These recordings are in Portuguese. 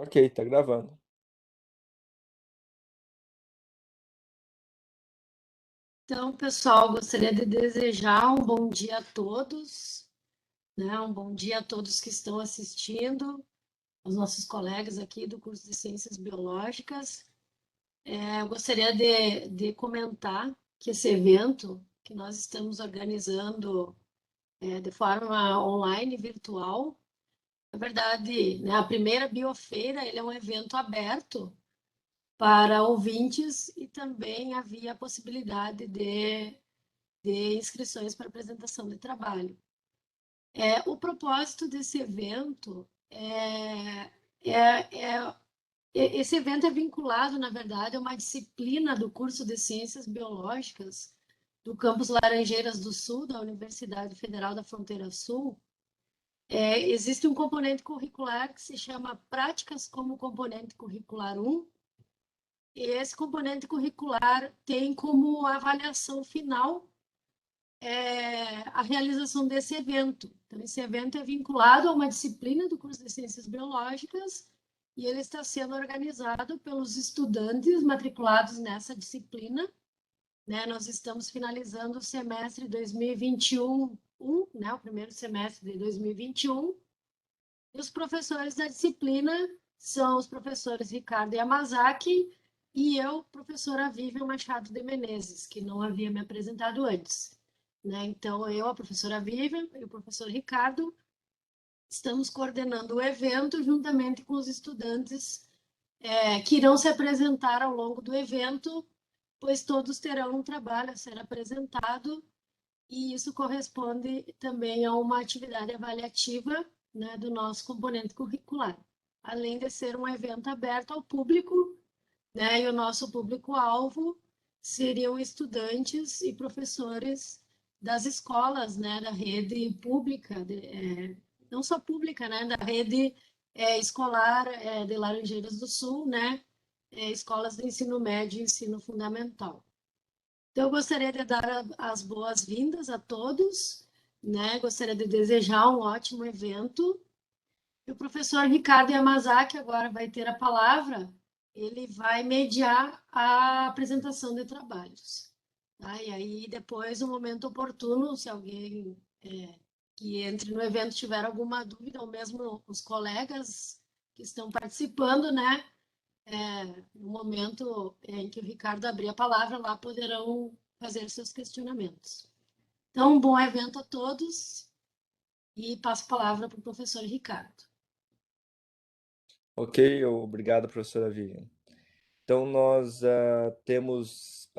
Ok, tá gravando. Então, pessoal, gostaria de desejar um bom dia a todos, né? Um bom dia a todos que estão assistindo, aos nossos colegas aqui do curso de Ciências Biológicas. Eu gostaria de comentar que esse evento que nós estamos organizando de forma online, virtual, na verdade, né, a primeira biofeira, ele é um evento aberto para ouvintes e também havia a possibilidade de inscrições para apresentação de trabalho. O propósito desse evento esse evento é vinculado, na verdade, a uma disciplina do curso de Ciências Biológicas do campus Laranjeiras do Sul, da Universidade Federal da Fronteira Sul. Existe um componente curricular que se chama Práticas como Componente Curricular 1, e esse componente curricular tem como avaliação final a realização desse evento. Então, esse evento é vinculado a uma disciplina do curso de Ciências Biológicas e ele está sendo organizado pelos estudantes matriculados nessa disciplina. Né? Nós estamos finalizando o semestre 2021, né? O primeiro semestre de 2021, e os professores da disciplina são os professores Ricardo Yamazaki e eu, professora Vivian Machado de Menezes, que não havia me apresentado antes. Né? Então, eu, a professora Vivian e o professor Ricardo estamos coordenando o evento juntamente com os estudantes que irão se apresentar ao longo do evento, pois todos terão um trabalho a ser apresentado e isso corresponde também a uma atividade avaliativa, né, do nosso componente curricular. Além de ser um evento aberto ao público, né, e o nosso público-alvo seriam estudantes e professores das escolas, né, da rede pública, não só pública, né, da rede escolar de Laranjeiras do Sul, né, escolas de ensino médio e ensino fundamental. Então, eu gostaria de dar as boas-vindas a todos, né, gostaria de desejar um ótimo evento. E o professor Ricardo Yamazaki agora vai ter a palavra, ele vai mediar a apresentação de trabalhos. Tá? E aí, depois, no momento oportuno, se alguém que entre no evento tiver alguma dúvida, ou mesmo os colegas que estão participando, né? No momento em que o Ricardo abrir a palavra, lá poderão fazer seus questionamentos. Então, um bom evento a todos e passo a palavra para o professor Ricardo. Ok, obrigado, professora Vivian. Então, nós temos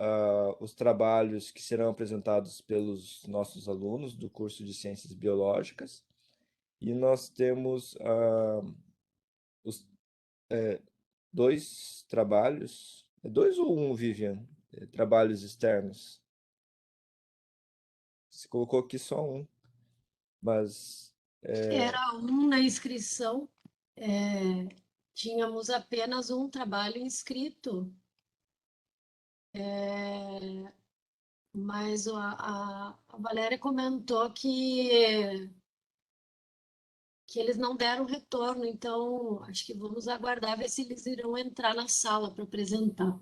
os trabalhos que serão apresentados pelos nossos alunos do curso de Ciências Biológicas e nós temos os dois trabalhos, dois ou um, Vivian? Trabalhos externos. Você colocou aqui só um, mas Era um na inscrição, tínhamos apenas um trabalho inscrito, mas a Valéria comentou que eles não deram retorno, então acho que vamos aguardar ver se eles irão entrar na sala para apresentar.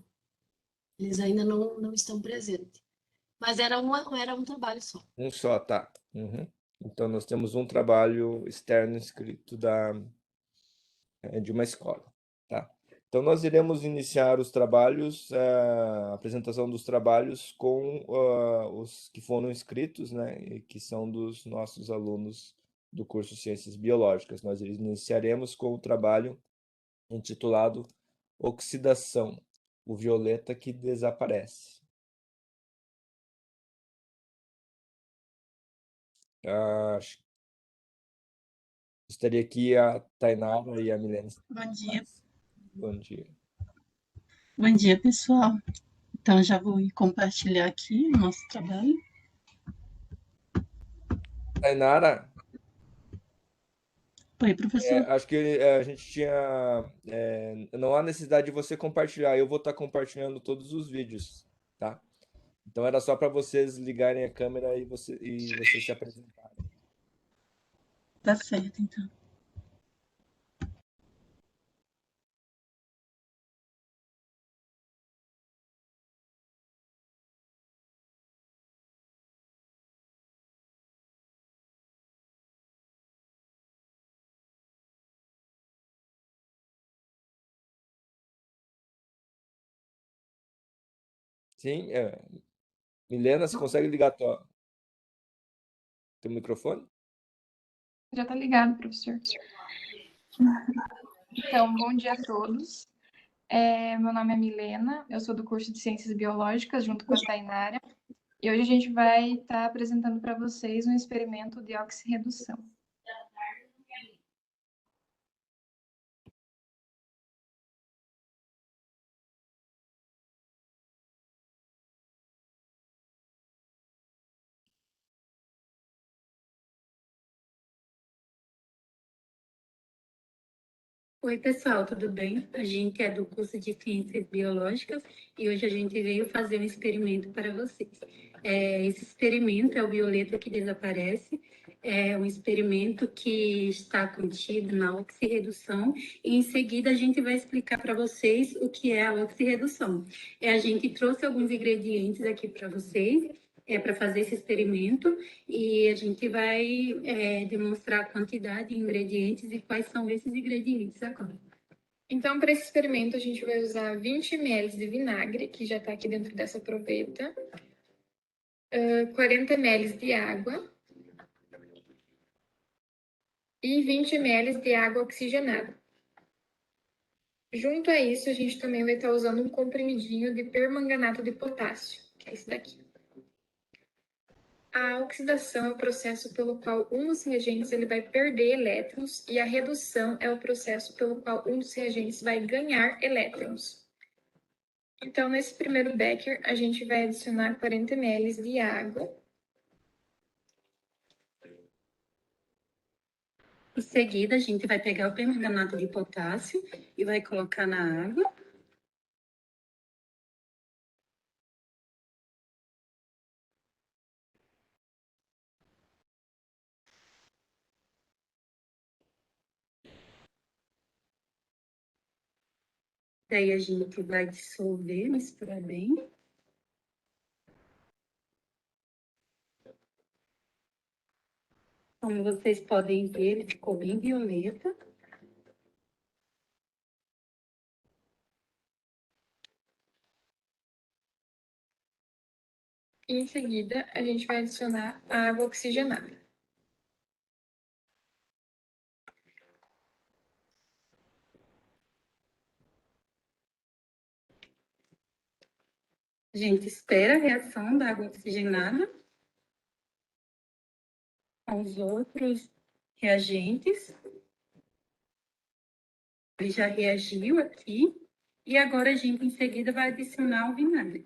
Eles ainda não estão presentes. Mas era um trabalho só. um só, tá. Uhum. Então, nós temos um trabalho externo escrito de uma escola, tá? Então, nós iremos iniciar os trabalhos, a apresentação dos trabalhos com os que foram inscritos, né, e que são dos nossos alunos do curso Ciências Biológicas. Nós iniciaremos com o trabalho intitulado Oxidação, o violeta que desaparece. Ah, gostaria que a Tainara e a Milena. Bom dia. Bom dia. Bom dia, pessoal. Então, já vou compartilhar aqui o nosso trabalho. Tainara, Oi, professor. acho que a gente tinha. Não há necessidade de você compartilhar, eu vou estar compartilhando todos os vídeos, tá? Então era só para vocês ligarem a câmera e você se apresentar. Tá certo, então. Sim, Milena, você consegue ligar teu microfone? Já está ligado, professor. Então, bom dia a todos. Meu nome é Milena, eu sou do curso de Ciências Biológicas, junto com a Tainara, e hoje a gente vai estar apresentando para vocês um experimento de oxirredução. Oi, pessoal, tudo bem? A gente é do curso de Ciências Biológicas e hoje a gente veio fazer um experimento para vocês. Esse experimento é o violeta que desaparece, é um experimento que está contido na oxirredução e em seguida a gente vai explicar para vocês o que é a oxirredução. A gente trouxe alguns ingredientes aqui para vocês, para fazer esse experimento e a gente vai demonstrar a quantidade de ingredientes e quais são esses ingredientes agora. Então, para esse experimento, a gente vai usar 20 ml de vinagre, que já está aqui dentro dessa proveta, 40 ml de água e 20 ml de água oxigenada. Junto a isso, a gente também vai estar usando um comprimidinho de permanganato de potássio, que é esse daqui. A oxidação é o processo pelo qual um dos reagentes ele vai perder elétrons e a redução é o processo pelo qual um dos reagentes vai ganhar elétrons. Então, nesse primeiro becker, a gente vai adicionar 40 ml de água. Em seguida, a gente vai pegar o permanganato de potássio e vai colocar na água. Daí a gente vai dissolver, misturar bem. Como vocês podem ver, ele ficou bem violeta. E em seguida, a gente vai adicionar a água oxigenada. A gente espera a reação da água oxigenada com os outros reagentes. Ele já reagiu aqui. E agora a gente, em seguida, vai adicionar o vinagre.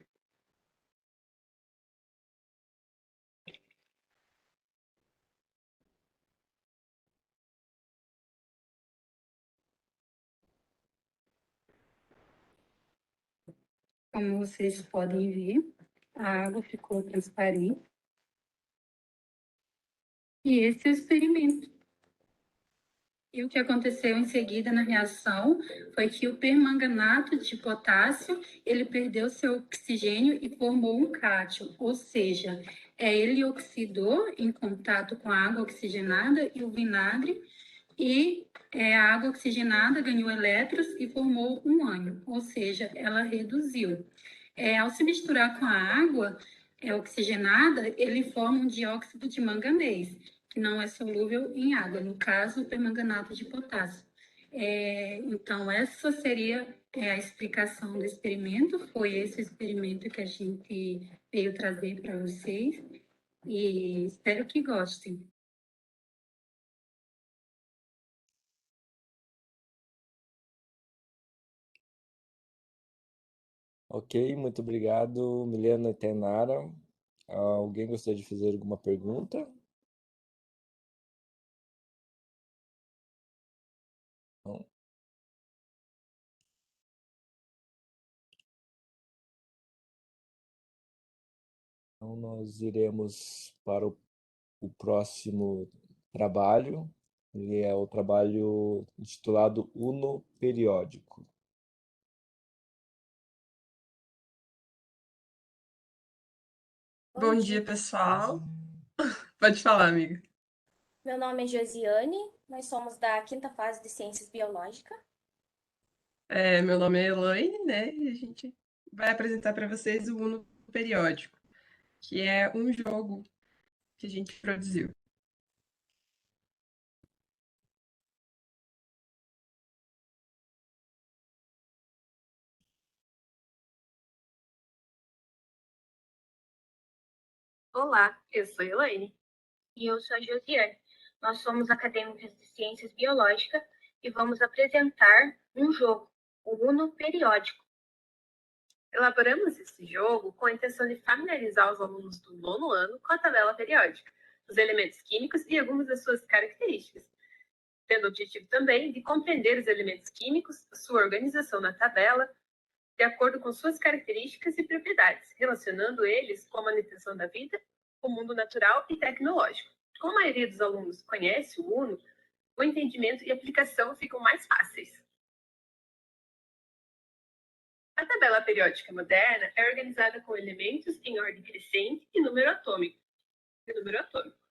Como vocês podem ver, a água ficou transparente. E esse é o experimento. E o que aconteceu em seguida na reação foi que o permanganato de potássio, ele perdeu seu oxigênio e formou um cátion, ou seja, ele oxidou em contato com a água oxigenada e o vinagre, e a água oxigenada ganhou elétrons e formou um ânion, ou seja, ela reduziu. Ao se misturar com a água oxigenada, ele forma um dióxido de manganês, que não é solúvel em água, no caso, o permanganato de potássio. Então, essa seria a explicação do experimento, foi esse experimento que a gente veio trazer para vocês, e espero que gostem. Ok, muito obrigado, Milena e Tainara. Alguém gostaria de fazer alguma pergunta? Não? Então, nós iremos para o próximo trabalho. Ele é o trabalho intitulado Uno Periódico. Bom dia, pessoal. Pode falar, amiga. Meu nome é Josiane, nós somos da quinta fase de Ciências Biológicas. Meu nome é Elaine, né? E a gente vai apresentar para vocês o Uno Periódico, que é um jogo que a gente produziu. Olá, eu sou a Elaine. E eu sou a Josiane. Nós somos acadêmicas de Ciências Biológicas e vamos apresentar um jogo, o Uno Periódico. Elaboramos esse jogo com a intenção de familiarizar os alunos do 9º ano com a tabela periódica, os elementos químicos e algumas das suas características, tendo o objetivo também de compreender os elementos químicos, sua organização na tabela, de acordo com suas características e propriedades, relacionando eles com a manutenção da vida, o mundo natural e tecnológico. Como a maioria dos alunos conhece o Uno, o entendimento e aplicação ficam mais fáceis. A tabela periódica moderna é organizada com elementos em ordem crescente e número atômico,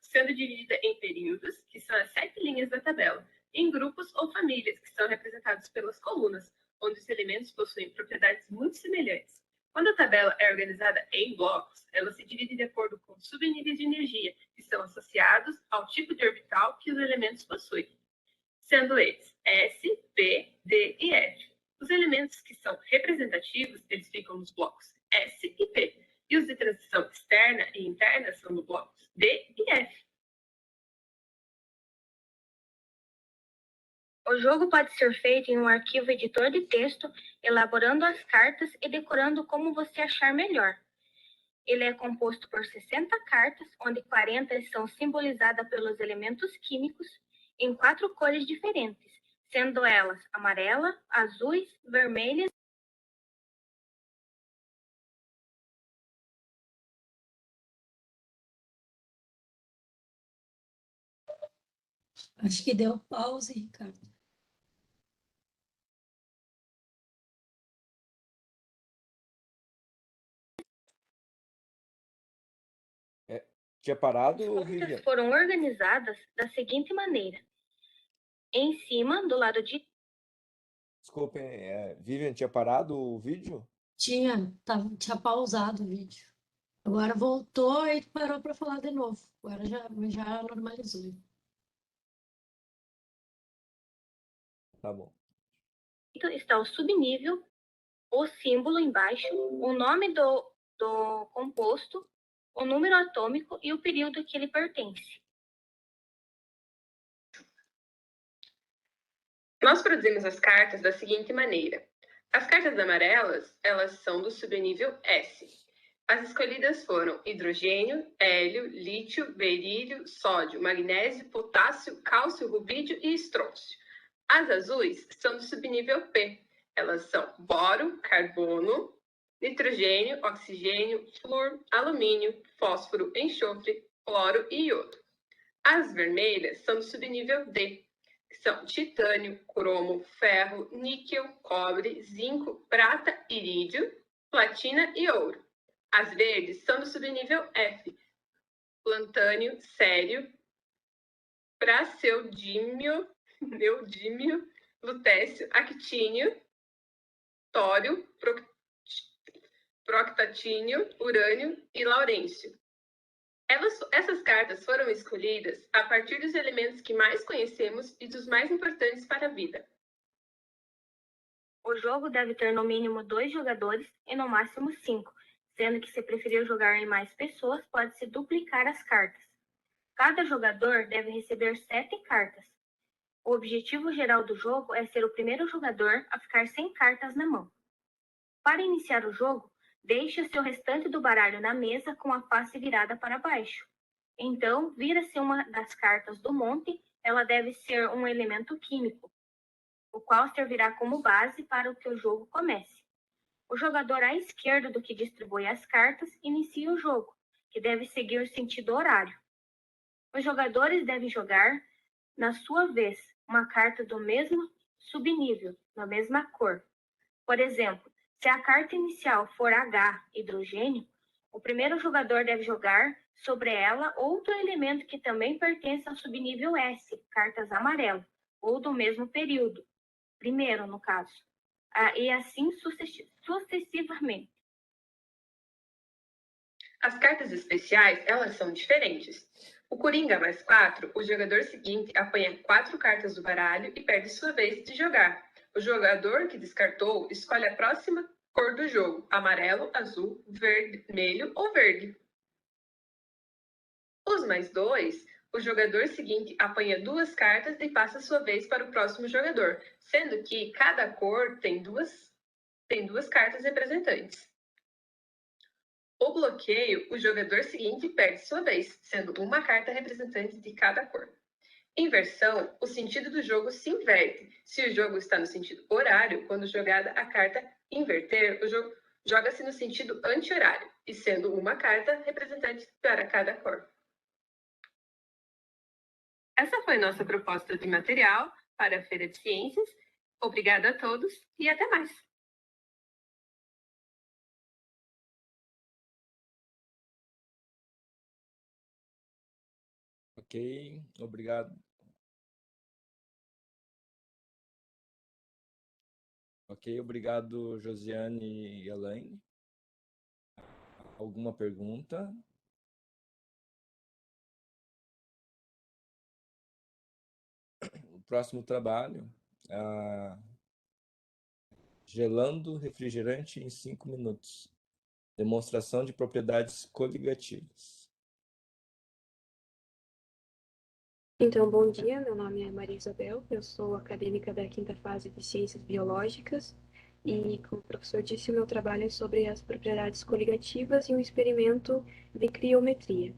sendo dividida em períodos, que são as 7 linhas da tabela, em grupos ou famílias, que são representados pelas colunas, onde os elementos possuem propriedades muito semelhantes. Quando a tabela é organizada em blocos, ela se divide de acordo com subníveis de energia, que são associados ao tipo de orbital que os elementos possuem, sendo eles S, P, D e F. Os elementos que são representativos, eles ficam nos blocos S e P, e os de transição externa e interna são nos blocos D e F. O jogo pode ser feito em um arquivo editor de texto, elaborando as cartas e decorando como você achar melhor. Ele é composto por 60 cartas, onde 40 são simbolizadas pelos elementos químicos em 4 cores diferentes, sendo elas amarela, azuis, vermelhas. Acho que deu pause, Ricardo. Tinha parado, As Vivian? cartas foram organizadas da seguinte maneira. Em cima, do lado de... Desculpem, Vivian, tinha parado o vídeo? Tinha pausado o vídeo. Agora voltou e parou para falar de novo. Agora já normalizou. Tá bom. está o subnível, o símbolo embaixo, o nome do composto, o número atômico e o período que ele pertence. Nós produzimos as cartas da seguinte maneira. As cartas amarelas, elas são do subnível S. As escolhidas foram hidrogênio, hélio, lítio, berílio, sódio, magnésio, potássio, cálcio, rubídio e estrôncio. As azuis são do subnível P. Elas são boro, carbono, nitrogênio, oxigênio, flúor, alumínio, fósforo, enxofre, cloro e iodo. As vermelhas são do subnível D, que são titânio, cromo, ferro, níquel, cobre, zinco, prata, irídio, platina e ouro. As verdes são do subnível F, lantânio, cério, praseodímio, neodímio, lutécio, actínio, tório, proctátínio, urânio e laurêncio. Essas cartas foram escolhidas a partir dos elementos que mais conhecemos e dos mais importantes para a vida. O jogo deve ter no mínimo 2 jogadores e no máximo 5, sendo que se preferir jogar em mais pessoas, pode-se duplicar as cartas. Cada jogador deve receber 7 cartas. O objetivo geral do jogo é ser o primeiro jogador a ficar sem cartas na mão. Para iniciar o jogo, deixa-se o restante do baralho na mesa com a face virada para baixo. Então, vira-se uma das cartas do monte, ela deve ser um elemento químico, o qual servirá como base para que o jogo comece. O jogador à esquerda do que distribui as cartas inicia o jogo, que deve seguir o sentido horário. Os jogadores devem jogar, na sua vez, uma carta do mesmo subnível, na mesma cor. Por exemplo, se a carta inicial for H, hidrogênio, o primeiro jogador deve jogar sobre ela outro elemento que também pertence ao subnível S, cartas amarelo, ou do mesmo período, primeiro no caso, e assim sucessivamente. As cartas especiais, elas são diferentes. O Coringa mais 4, o jogador seguinte apanha 4 cartas do baralho e perde sua vez de jogar. O jogador que descartou escolhe a próxima cor do jogo: amarelo, azul, vermelho ou verde. Os mais 2, o jogador seguinte apanha 2 cartas e passa sua vez para o próximo jogador, sendo que cada cor tem duas cartas representantes. O bloqueio, o jogador seguinte perde sua vez, sendo uma carta representante de cada cor. Inversão, o sentido do jogo se inverte. Se o jogo está no sentido horário, quando jogada a carta inverter, o jogo joga-se no sentido anti-horário, e sendo uma carta representante para cada cor. Essa foi nossa proposta de material para a Feira de Ciências. Obrigada a todos e até mais! Ok, obrigado. Ok, obrigado, Josiane e Elaine. Alguma pergunta? O próximo trabalho, gelando refrigerante em 5 minutos. Demonstração de propriedades coligativas. Então, bom dia, meu nome é Maria Isabel, eu sou acadêmica da 5ª fase de Ciências Biológicas e, como o professor disse, o meu trabalho é sobre as propriedades coligativas e um experimento de criometria.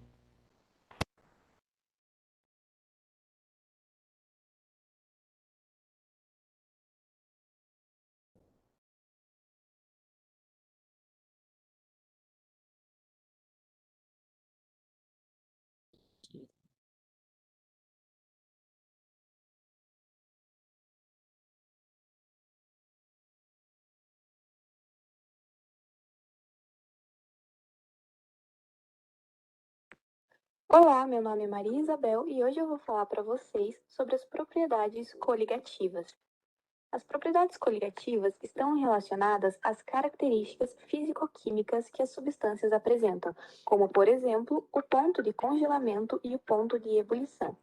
Olá, meu nome é Maria Isabel e hoje eu vou falar para vocês sobre as propriedades coligativas. As propriedades coligativas estão relacionadas às características físico-químicas que as substâncias apresentam, como, por exemplo, o ponto de congelamento e o ponto de ebulição.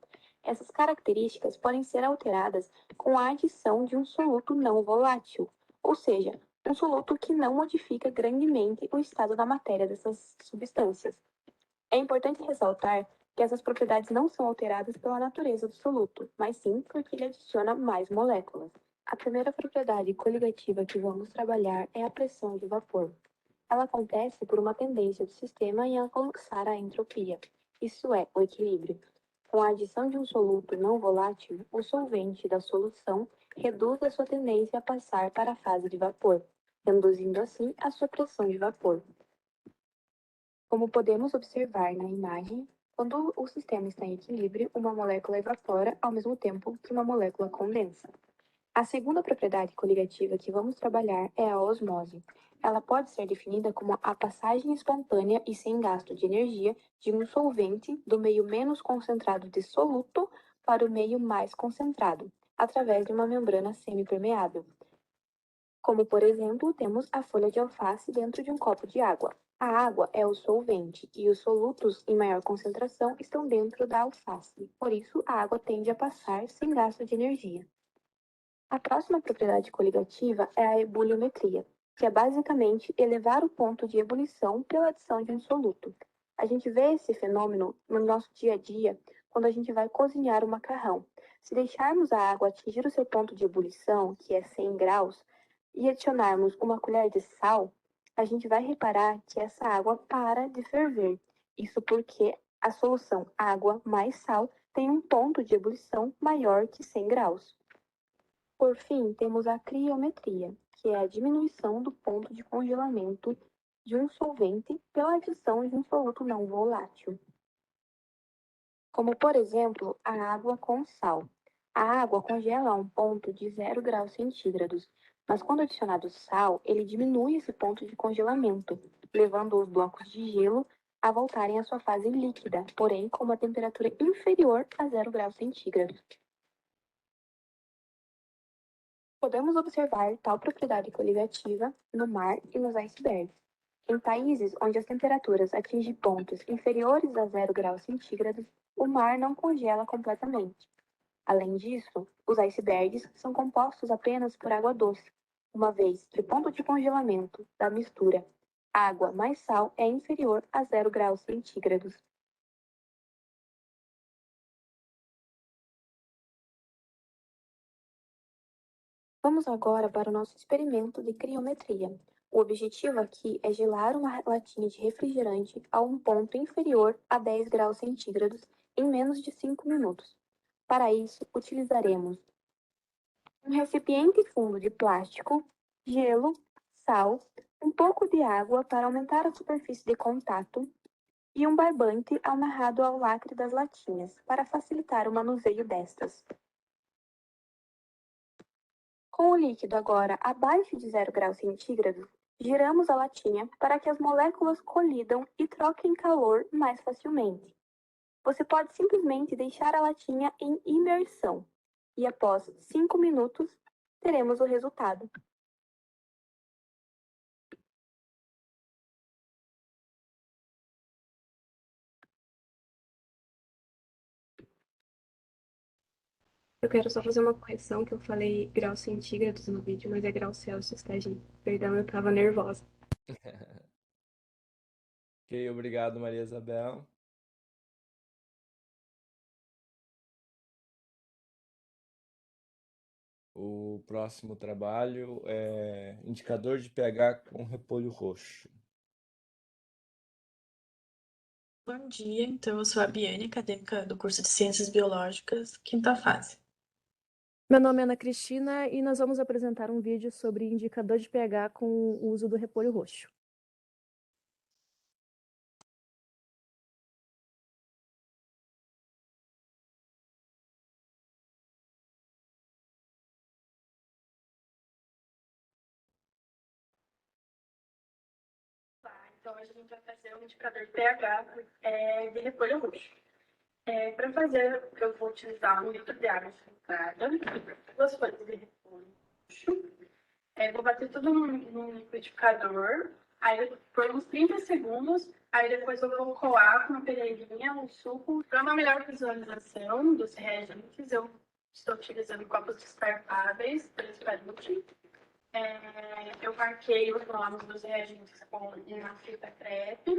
Essas características podem ser alteradas com a adição de um soluto não volátil, ou seja, um soluto que não modifica grandemente o estado da matéria dessas substâncias. É importante ressaltar que essas propriedades não são alteradas pela natureza do soluto, mas sim porque ele adiciona mais moléculas. A primeira propriedade coligativa que vamos trabalhar é a pressão de vapor. Ela acontece por uma tendência do sistema em alcançar a entropia, isso é, o equilíbrio. Com a adição de um soluto não volátil, o solvente da solução reduz a sua tendência a passar para a fase de vapor, reduzindo assim a sua pressão de vapor. Como podemos observar na imagem, quando o sistema está em equilíbrio, uma molécula evapora ao mesmo tempo que uma molécula condensa. A segunda propriedade coligativa que vamos trabalhar é a osmose. Ela pode ser definida como a passagem espontânea e sem gasto de energia de um solvente do meio menos concentrado de soluto para o meio mais concentrado, através de uma membrana semipermeável. Como, por exemplo, temos a folha de alface dentro de um copo de água. A água é o solvente e os solutos em maior concentração estão dentro da alface, por isso a água tende a passar sem gasto de energia. A próxima propriedade coligativa é a ebuliometria, que é basicamente elevar o ponto de ebulição pela adição de um soluto. A gente vê esse fenômeno no nosso dia a dia quando a gente vai cozinhar o macarrão. Se deixarmos a água atingir o seu ponto de ebulição, que é 100 graus, e adicionarmos uma colher de sal, a gente vai reparar que essa água para de ferver. Isso porque a solução água mais sal tem um ponto de ebulição maior que 100 graus. Por fim, temos a criometria, que é a diminuição do ponto de congelamento de um solvente pela adição de um soluto não volátil. Como, por exemplo, a água com sal. A água congela a um ponto de 0 graus centígrados, mas quando adicionado sal, ele diminui esse ponto de congelamento, levando os blocos de gelo a voltarem à sua fase líquida, porém com uma temperatura inferior a 0 graus centígrados. Podemos observar tal propriedade coligativa no mar e nos icebergs. Em países onde as temperaturas atingem pontos inferiores a 0 graus centígrados, o mar não congela completamente. Além disso, os icebergs são compostos apenas por água doce, uma vez que o ponto de congelamento da mistura água mais sal é inferior a 0 graus centígrados. Vamos agora para o nosso experimento de criometria. O objetivo aqui é gelar uma latinha de refrigerante a um ponto inferior a 10 graus centígrados em menos de 5 minutos. Para isso, utilizaremos um recipiente fundo de plástico, gelo, sal, um pouco de água para aumentar a superfície de contato e um barbante amarrado ao lacre das latinhas para facilitar o manuseio destas. Com o líquido agora abaixo de 0 graus centígrados, giramos a latinha para que as moléculas colidam e troquem calor mais facilmente. Você pode simplesmente deixar a latinha em imersão e após 5 minutos teremos o resultado. Eu quero só fazer uma correção, que eu falei graus centígrados no vídeo, mas é graus Celsius, tá, gente? Perdão, eu tava nervosa. Ok, obrigado, Maria Isabel. O próximo trabalho é indicador de pH com repolho roxo. Bom dia, então eu sou a Biane, acadêmica do curso de Ciências Biológicas, quinta fase. Meu nome é Ana Cristina e nós vamos apresentar um vídeo sobre indicador de pH com o uso do repolho roxo. Então, hoje a gente vai fazer um indicador de pH de repolho roxo. Para fazer, eu vou utilizar 1 litro de água filtrada, 2 folhas de repolho roxo. Vou bater tudo no liquidificador, aí por uns 30 segundos, aí depois eu vou coar com uma peneirinha o suco. Para uma melhor visualização dos reagentes, eu estou utilizando copos descartáveis, transparentes. Eu marquei os nomes dos reagentes com uma fita crepe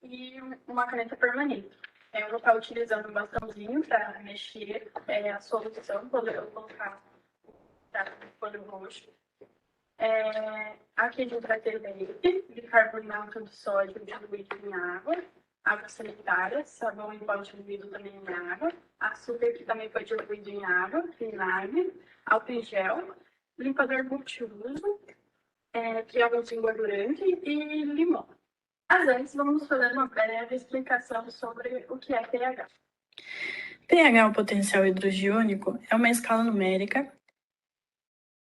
e uma caneta permanente. Eu vou estar utilizando um bastãozinho para mexer a solução quando eu colocar o repolho roxo. Aqui a gente vai ter leite, bicarbonato de sódio diluído em água sanitária, sabão em pó diluído também em água, açúcar que também foi diluído em água, vinagre, álcool em gel, limpador multiuso, que é um desengordurante, e limão. Mas antes, vamos fazer uma breve explicação sobre o que é pH. pH, o potencial hidrogiônico, é uma escala numérica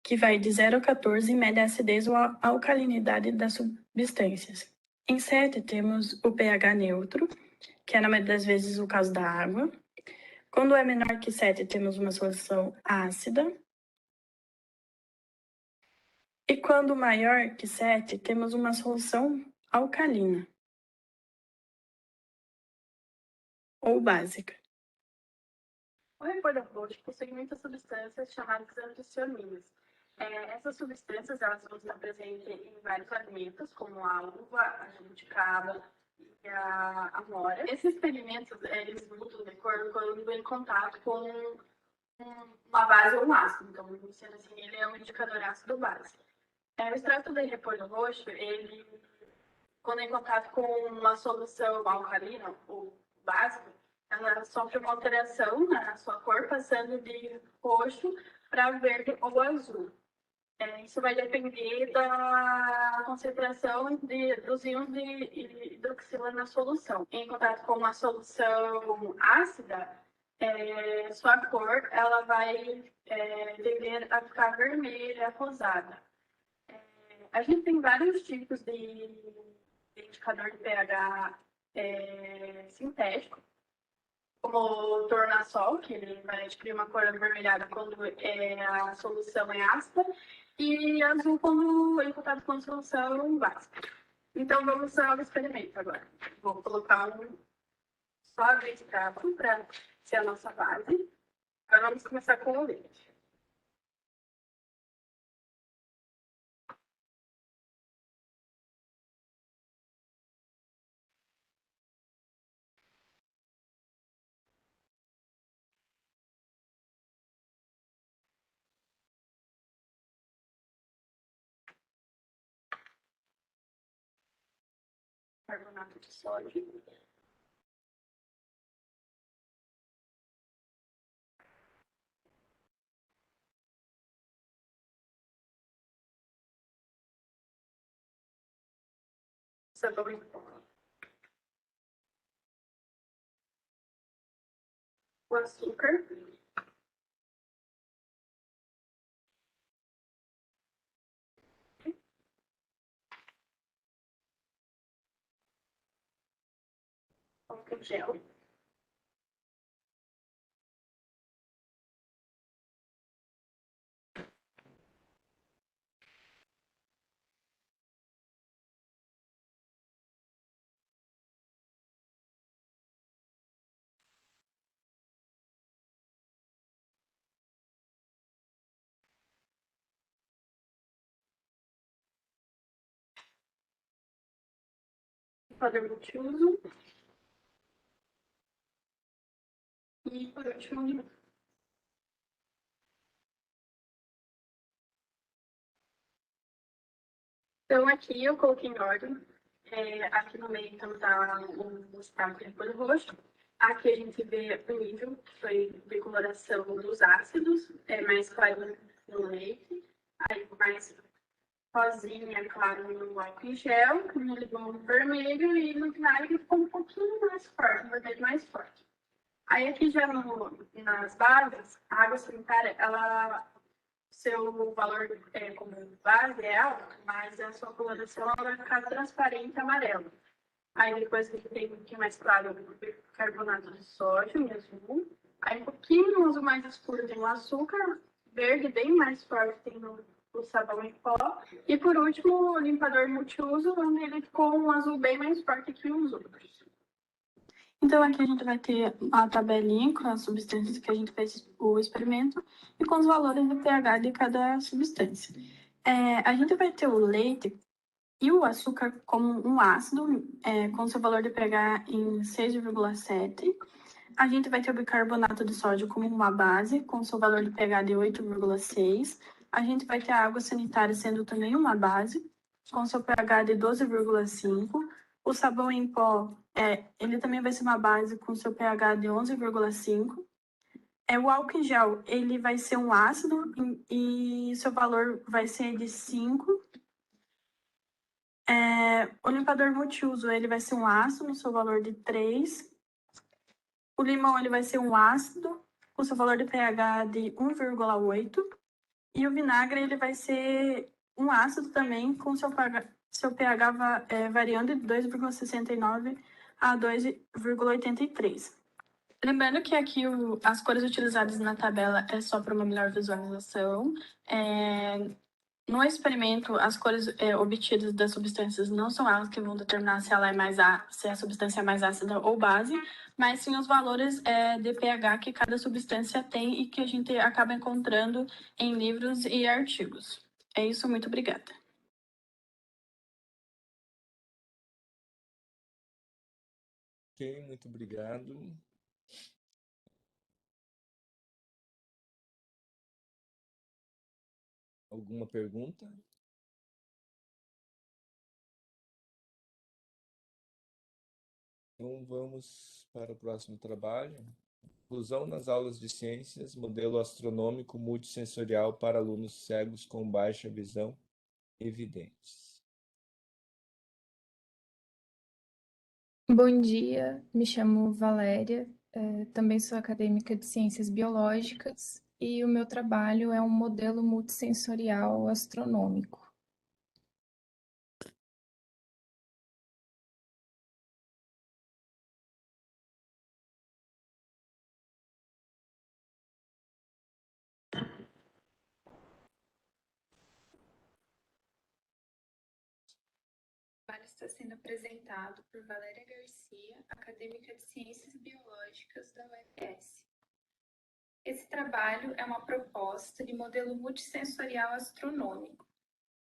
que vai de 0 a 14 e mede a acidez ou a alcalinidade das substâncias. Em 7, temos o pH neutro, que é na maioria das vezes o caso da água. Quando é menor que 7, temos uma solução ácida. E quando maior que 7, temos uma solução alcalina ou básica. O repolho roxo possui muitas substâncias chamadas antocianinas. Essas substâncias elas vão estar presentes em vários alimentos, como a uva, a jabuticaba e a amora. Esses pigmentos eles mudam de cor quando vêm em contato com uma base ou um ácido. Então, sendo assim, ele é um indicador ácido base. O extrato de repolho roxo, ele, quando é em contato com uma solução alcalina ou básica, ela sofre uma alteração na sua cor, passando de roxo para verde ou azul. Isso vai depender da concentração dos íons de hidroxila na solução. Em contato com uma solução ácida, sua cor ela vai tender a ficar vermelha, rosada. A gente tem vários tipos de indicador de pH sintético, como o tornassol, que ele vai adquirir uma cor avermelhada quando a solução é ácida, e azul quando em contato com a solução básica. Então, vamos ao experimento agora. Vou colocar só a vez para ser a nossa base. Agora vamos começar com o leite. Carbonato de sódio. Sabão em pó. O açúcar. Álcool gel. Padrão multiuso. E, por último, limão. Então, aqui eu coloquei em ordem. Aqui no meio, então, tá o destaque de cor roxo. Aqui a gente vê o nível, que foi de coloração dos ácidos, mais claro no leite, aí mais rosinha, claro, no álcool em gel, no limão vermelho e no vinagre ficou um pouquinho mais forte, na verdade mais forte. Aí aqui já nas bases, a água sanitária, seu valor como base é alto, mas a sua coloração ela vai ficar transparente amarelo. Aí depois que tem um pouquinho mais claro o bicarbonato de sódio em azul. Aí um pouquinho no azul mais escuro tem o açúcar, verde bem mais forte tem o sabão em pó. E por último, o limpador multiuso, onde ele ficou um azul bem mais forte que os outros. Então, aqui a gente vai ter a tabelinha com as substâncias que a gente fez o experimento e com os valores do pH de cada substância. A gente vai ter o leite e o açúcar como um ácido, com seu valor de pH em 6,7. A gente vai ter o bicarbonato de sódio como uma base, com seu valor de pH de 8,6. A gente vai ter a água sanitária sendo também uma base, com seu pH de 12,5. O sabão em pó, ele também vai ser uma base com seu pH de 11,5. O álcool em gel, ele vai ser um ácido e seu valor vai ser de 5. O limpador multiuso, ele vai ser um ácido no seu valor de 3. O limão, ele vai ser um ácido com seu valor de pH de 1,8. E o vinagre, ele vai ser um ácido também com seu pH variando de 2,69 a 2,83. Lembrando que aqui as cores utilizadas na tabela é só para uma melhor visualização. No experimento, as cores obtidas das substâncias não são elas que vão determinar se se a substância é mais ácida ou base, mas sim os valores de pH que cada substância tem e que a gente acaba encontrando em livros e artigos. É isso, muito obrigada. Ok, muito obrigado. Alguma pergunta? Então, vamos para o próximo trabalho. Inclusão nas aulas de ciências, modelo astronômico multissensorial para alunos cegos com baixa visão evidentes. Bom dia, me chamo Valéria, também sou acadêmica de Ciências Biológicas e o meu trabalho é um modelo multissensorial astronômico. Vários está sendo apresentado por Valéria Garcia, acadêmica de Ciências Biológicas da UFS. Esse trabalho é uma proposta de modelo multissensorial astronômico,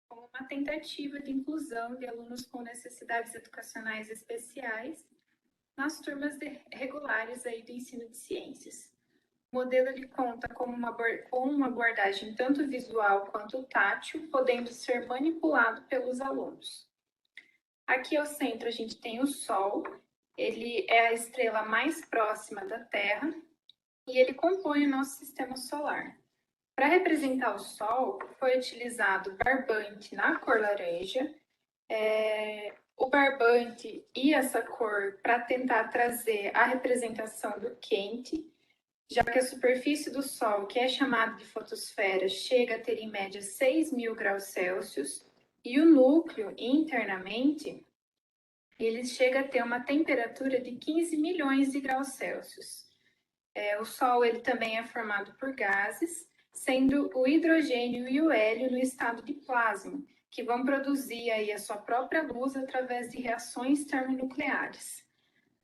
como uma tentativa de inclusão de alunos com necessidades educacionais especiais nas turmas regulares aí do ensino de ciências. O modelo ele conta com uma abordagem tanto visual quanto tátil, podendo ser manipulado pelos alunos. Aqui ao centro a gente tem o Sol, ele é a estrela mais próxima da Terra e ele compõe o nosso sistema solar. Para representar o Sol, foi utilizado barbante na cor laranja, o barbante e essa cor para tentar trazer a representação do quente, já que a superfície do Sol, que é chamada de fotosfera, chega a ter em média 6.000 graus Celsius, e o núcleo, internamente, ele chega a ter uma temperatura de 15 milhões de graus Celsius. O Sol ele também é formado por gases, sendo o hidrogênio e o hélio no estado de plasma, que vão produzir aí a sua própria luz através de reações termonucleares.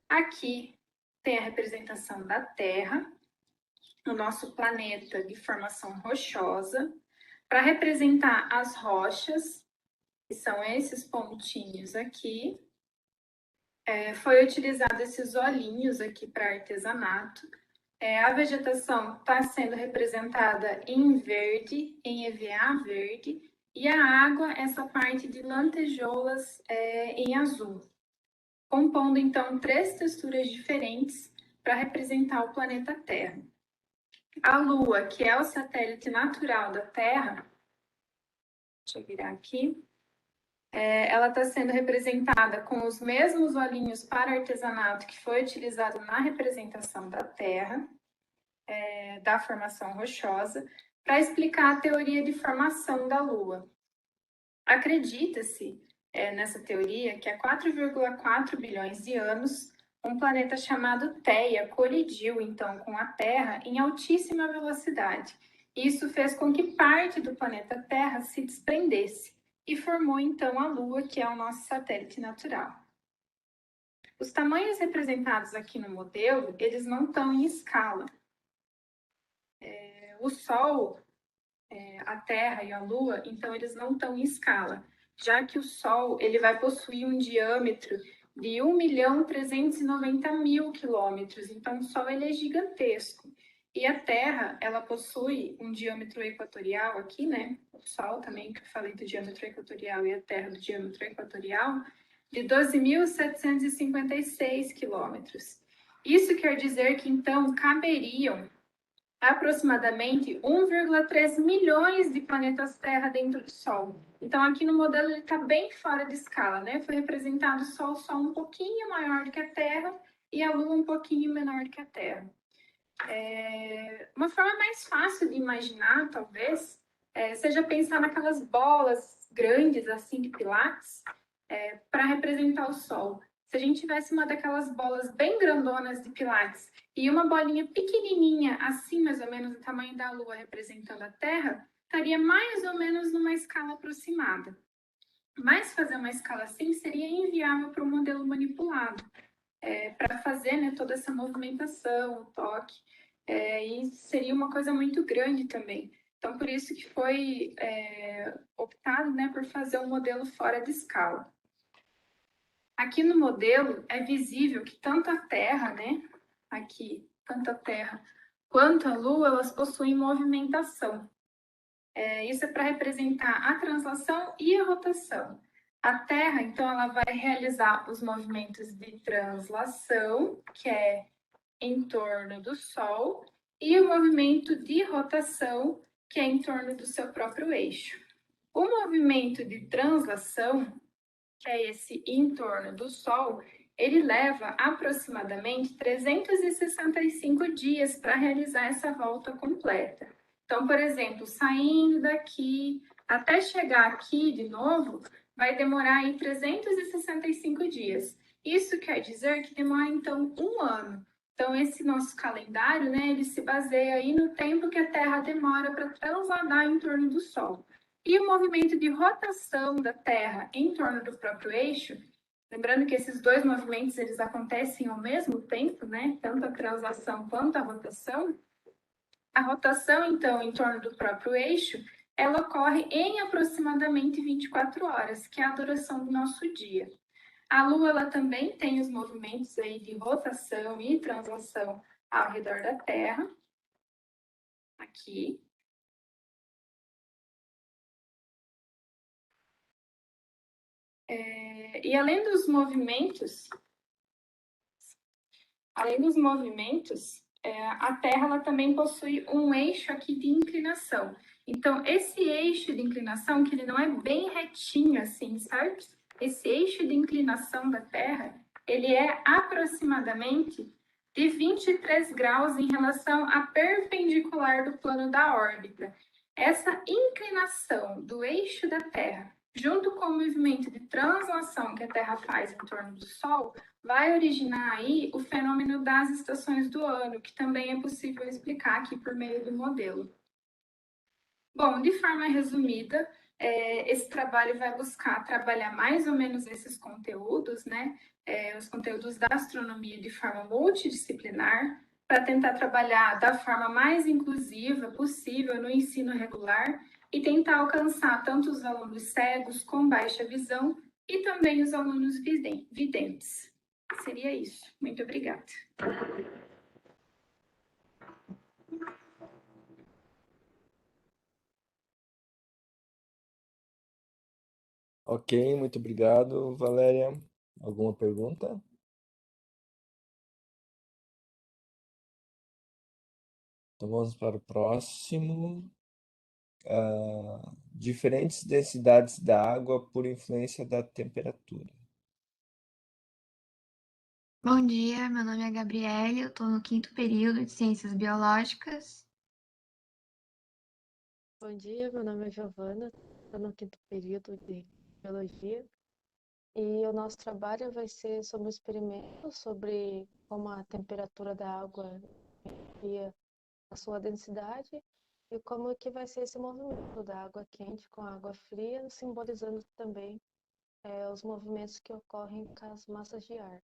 Aqui tem a representação da Terra, o nosso planeta de formação rochosa, para representar as rochas, que são esses pontinhos aqui. Foi utilizado esses olhinhos aqui para artesanato. A vegetação está sendo representada em verde, em EVA verde, e a água, essa parte de lantejoulas em azul, compondo então 3 texturas diferentes para representar o planeta Terra. A Lua, que é o satélite natural da Terra, deixa eu virar aqui, ela está sendo representada com os mesmos olhinhos para artesanato que foi utilizado na representação da Terra, da formação rochosa, para explicar a teoria de formação da Lua. Acredita-se, nessa teoria, que há 4,4 bilhões de anos, um planeta chamado Theia colidiu, então, com a Terra em altíssima velocidade. Isso fez com que parte do planeta Terra se desprendesse e formou, então, a Lua, que é o nosso satélite natural. Os tamanhos representados aqui no modelo, eles não estão em escala. O Sol, a Terra e a Lua, então, eles não estão em escala, já que o Sol ele vai possuir um diâmetro de 1.390.000 quilômetros, então o Sol ele é gigantesco. E a Terra, ela possui um diâmetro equatorial aqui, né? O Sol também, que eu falei do diâmetro equatorial, e a Terra do diâmetro equatorial, de 12.756 quilômetros. Isso quer dizer que, então, caberiam aproximadamente 1,3 milhões de planetas Terra dentro do Sol. Então, aqui no modelo ele está bem fora de escala, né? Foi representado só o Sol um pouquinho maior do que a Terra e a Lua um pouquinho menor do que a Terra. Uma forma mais fácil de imaginar, talvez, seja pensar naquelas bolas grandes, assim, de pilates, para representar o Sol. Se a gente tivesse uma daquelas bolas bem grandonas de pilates e uma bolinha pequenininha, assim, mais ou menos, do tamanho da Lua, representando a Terra, estaria mais ou menos numa escala aproximada. Mas fazer uma escala assim seria inviável para o modelo manipulado, para fazer, né, toda essa movimentação, o toque, e seria uma coisa muito grande também. Então, por isso que foi optado, né, por fazer um modelo fora de escala. Aqui no modelo é visível que tanto a Terra, né, aqui, tanto a Terra quanto a Lua, elas possuem movimentação. Isso é para representar a translação e a rotação. A Terra, então, ela vai realizar os movimentos de translação, que é em torno do Sol, e o movimento de rotação, que é em torno do seu próprio eixo. O movimento de translação, que é esse em torno do Sol, ele leva aproximadamente 365 dias para realizar essa volta completa. Então, por exemplo, saindo daqui até chegar aqui de novo, vai demorar aí 365 dias. Isso quer dizer que demora, então, 1 ano. Então, esse nosso calendário, né, ele se baseia aí no tempo que a Terra demora para transladar em torno do Sol. E o movimento de rotação da Terra em torno do próprio eixo, Lembrando que esses dois movimentos, eles acontecem ao mesmo tempo, né? Tanto a translação quanto a rotação. A rotação, então, em torno do próprio eixo, ela ocorre em aproximadamente 24 horas, que é a duração do nosso dia. A Lua, ela também tem os movimentos aí de rotação e translação ao redor da Terra. Aqui. E além dos movimentos, a Terra ela também possui um eixo aqui de inclinação. Então, esse eixo de inclinação, que ele não é bem retinho assim, certo? Esse eixo de inclinação da Terra, ele é aproximadamente de 23 graus em relação à perpendicular do plano da órbita. Essa inclinação do eixo da Terra, junto com o movimento de translação que a Terra faz em torno do Sol, vai originar aí o fenômeno das estações do ano, que também é possível explicar aqui por meio do modelo. Bom, de forma resumida, esse trabalho vai buscar trabalhar mais ou menos esses conteúdos, né? Os conteúdos da astronomia de forma multidisciplinar, para tentar trabalhar da forma mais inclusiva possível no ensino regular e tentar alcançar tanto os alunos cegos com baixa visão e também os alunos videntes. Seria isso. Muito obrigada. Ok, muito obrigado, Valéria. Alguma pergunta? Então vamos para o próximo. Diferentes densidades da água por influência da temperatura. Bom dia, meu nome é Gabriele, eu estou no 5º período de Ciências Biológicas. Bom dia, meu nome é Giovana, estou no 5º período de Biologia e o nosso trabalho vai ser sobre um experimento sobre como a temperatura da água influencia a sua densidade e como que vai ser esse movimento da água quente com a água fria, simbolizando também os movimentos que ocorrem com as massas de ar.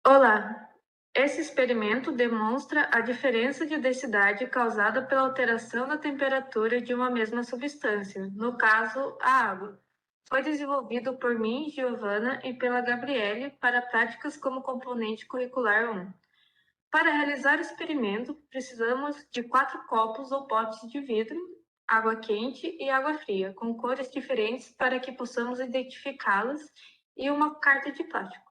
Olá! Esse experimento demonstra a diferença de densidade causada pela alteração da temperatura de uma mesma substância, no caso, a água. Foi desenvolvido por mim, Giovana, e pela Gabriele para práticas como componente curricular 1. Para realizar o experimento, precisamos de 4 copos ou potes de vidro, água quente e água fria, com cores diferentes para que possamos identificá-las, e uma carta de plástico.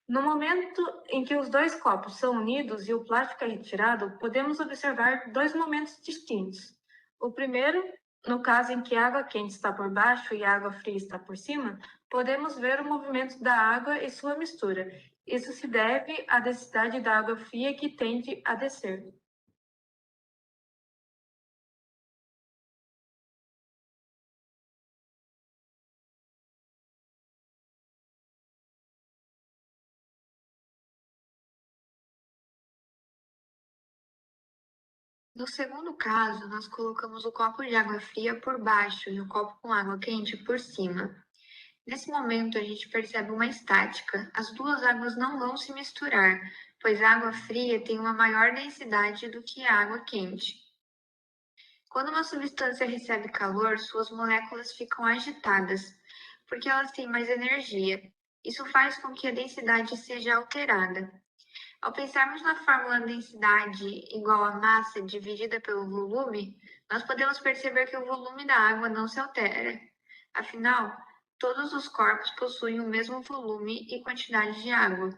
No momento em que os 2 copos são unidos e o plástico é retirado, podemos observar 2 momentos distintos. O primeiro, no caso em que a água quente está por baixo e a água fria está por cima, podemos ver o movimento da água e sua mistura. Isso se deve à densidade da água fria que tende a descer. No segundo caso, nós colocamos o copo de água fria por baixo e o copo com água quente por cima. Nesse momento, a gente percebe uma estática. As 2 águas não vão se misturar, pois a água fria tem uma maior densidade do que a água quente. Quando uma substância recebe calor, suas moléculas ficam agitadas, porque elas têm mais energia. Isso faz com que a densidade seja alterada. Ao pensarmos na fórmula densidade igual a massa dividida pelo volume, nós podemos perceber que o volume da água não se altera. Afinal, todos os corpos possuem o mesmo volume e quantidade de água.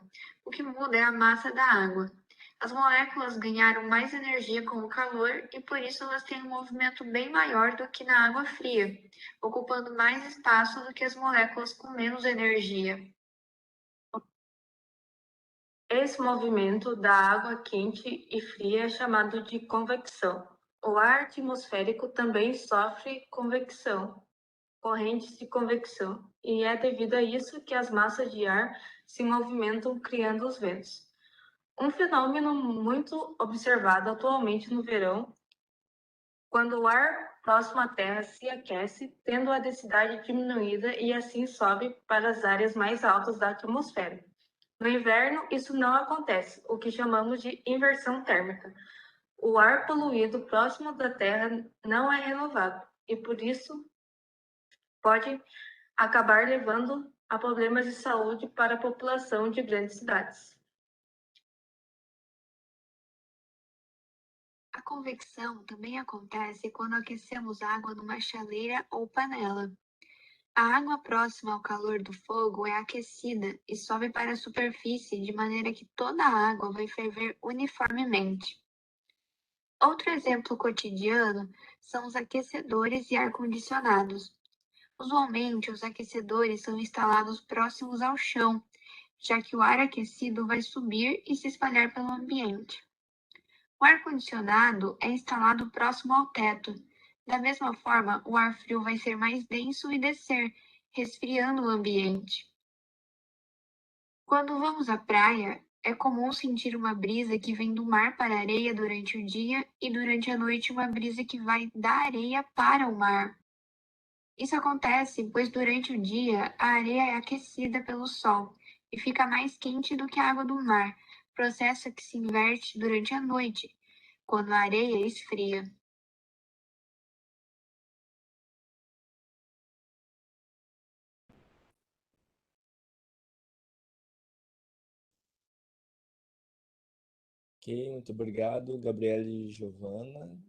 O que muda é a massa da água. As moléculas ganharam mais energia com o calor e por isso elas têm um movimento bem maior do que na água fria, ocupando mais espaço do que as moléculas com menos energia. Esse movimento da água quente e fria é chamado de convecção. O ar atmosférico também sofre convecção, correntes de convecção, e é devido a isso que as massas de ar se movimentam criando os ventos. Um fenômeno muito observado atualmente no verão, quando o ar próximo à Terra se aquece, tendo a densidade diminuída e assim sobe para as áreas mais altas da atmosfera. No inverno, isso não acontece, o que chamamos de inversão térmica. O ar poluído próximo da Terra não é renovado e, por isso, pode acabar levando a problemas de saúde para a população de grandes cidades. A convecção também acontece quando aquecemos água numa chaleira ou panela. A água próxima ao calor do fogo é aquecida e sobe para a superfície de maneira que toda a água vai ferver uniformemente. Outro exemplo cotidiano são os aquecedores e ar-condicionados. Usualmente, os aquecedores são instalados próximos ao chão, já que o ar aquecido vai subir e se espalhar pelo ambiente. O ar-condicionado é instalado próximo ao teto. Da mesma forma, o ar frio vai ser mais denso e descer, resfriando o ambiente. Quando vamos à praia, é comum sentir uma brisa que vem do mar para a areia durante o dia e durante a noite uma brisa que vai da areia para o mar. Isso acontece pois durante o dia a areia é aquecida pelo sol e fica mais quente do que a água do mar, processo que se inverte durante a noite, quando a areia esfria. Ok, muito obrigado, Gabriela e Giovana.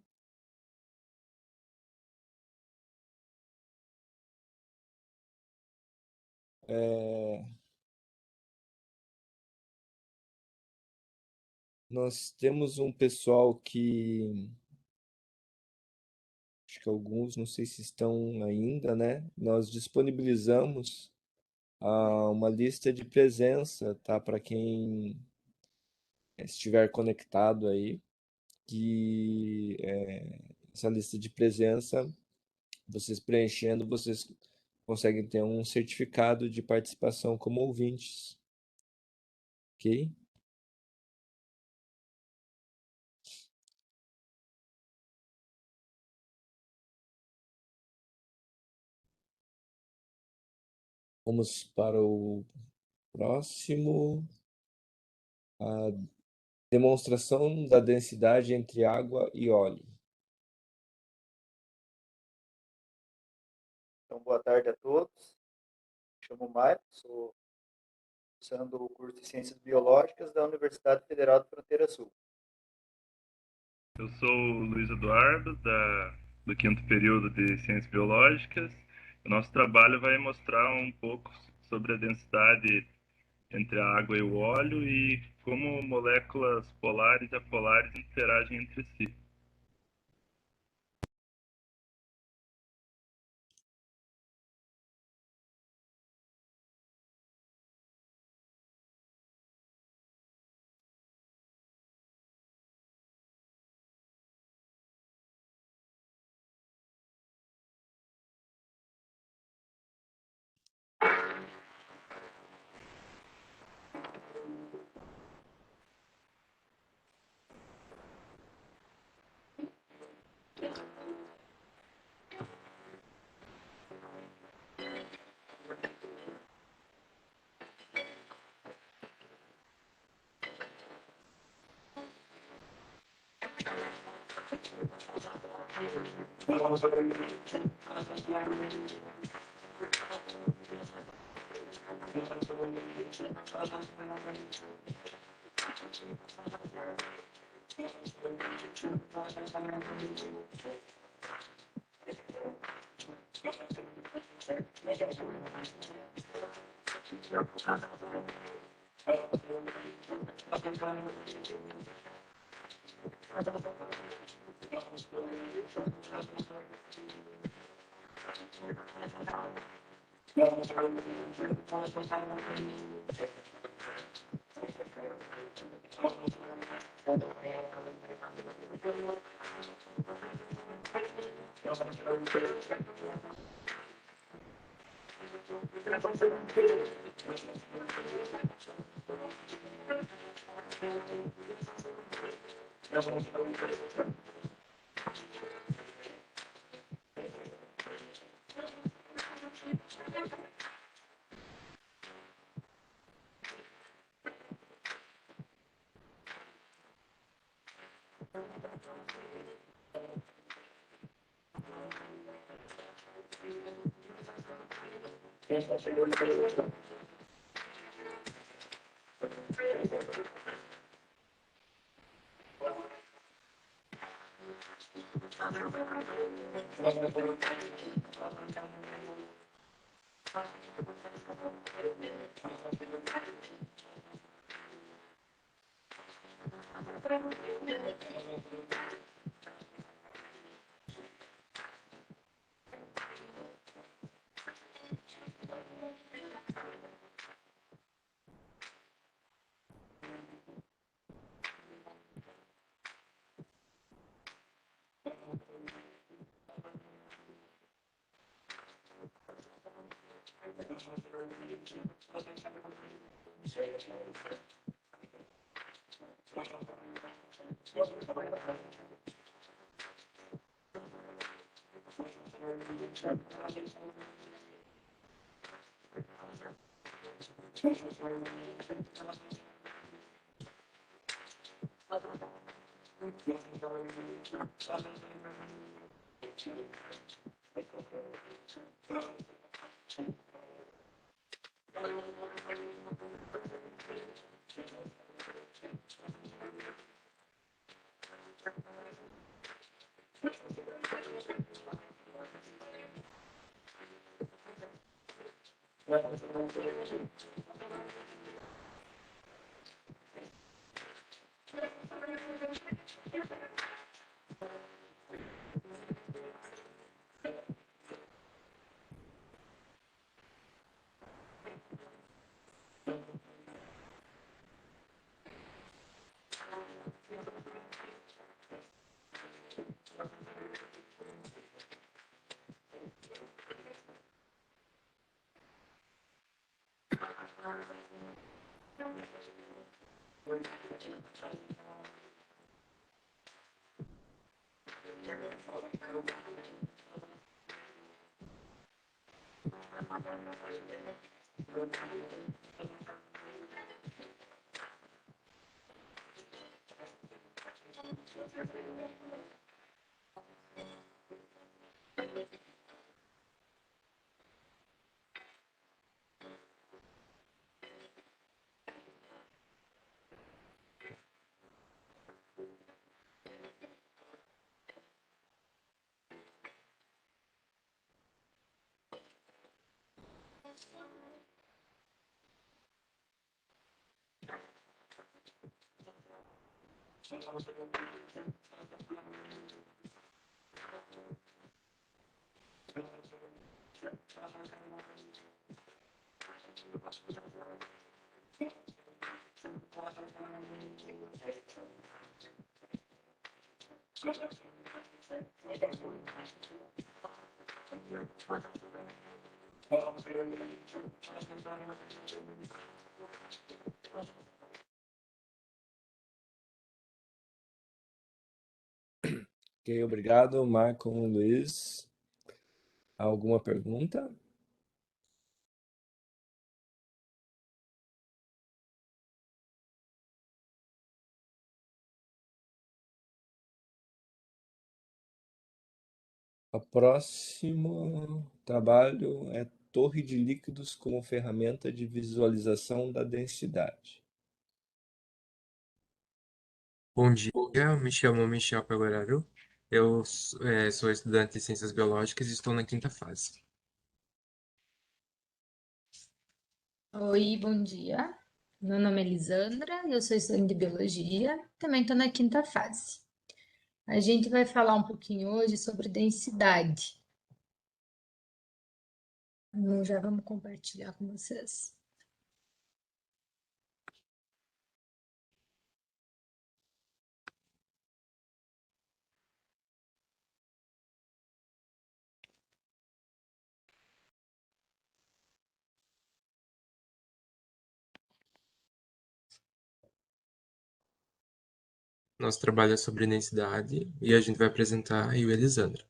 Nós temos um pessoal que, acho que alguns, não sei se estão ainda, né? Nós disponibilizamos uma lista de presença, tá? Para quem estiver conectado aí, que essa lista de presença, vocês preenchendo, vocês conseguem ter um certificado de participação como ouvintes, ok? Vamos para o próximo. A demonstração da densidade entre água e óleo. Então, boa tarde a todos. Me chamo Mário, sou cursando o curso de Ciências Biológicas da Universidade Federal de Fronteira Sul. Eu sou o Luiz Eduardo, do quinto período de Ciências Biológicas. O nosso trabalho vai mostrar um pouco sobre a densidade entre a água e o óleo e como moléculas polares e apolares interagem entre si. Ok, obrigado, Marco, Luiz. Alguma pergunta? O próximo trabalho é torre de líquidos como ferramenta de visualização da densidade. Bom dia, me chamo Michel Pegoraro. Eu sou estudante de Ciências Biológicas e estou na quinta fase. Oi, bom dia. Meu nome é Lisandra, eu sou estudante de Biologia, também estou na quinta fase. A gente vai falar um pouquinho hoje sobre densidade. Já vamos compartilhar com vocês. Nosso trabalho é sobre densidade e a gente vai apresentar eu e a Elisandra.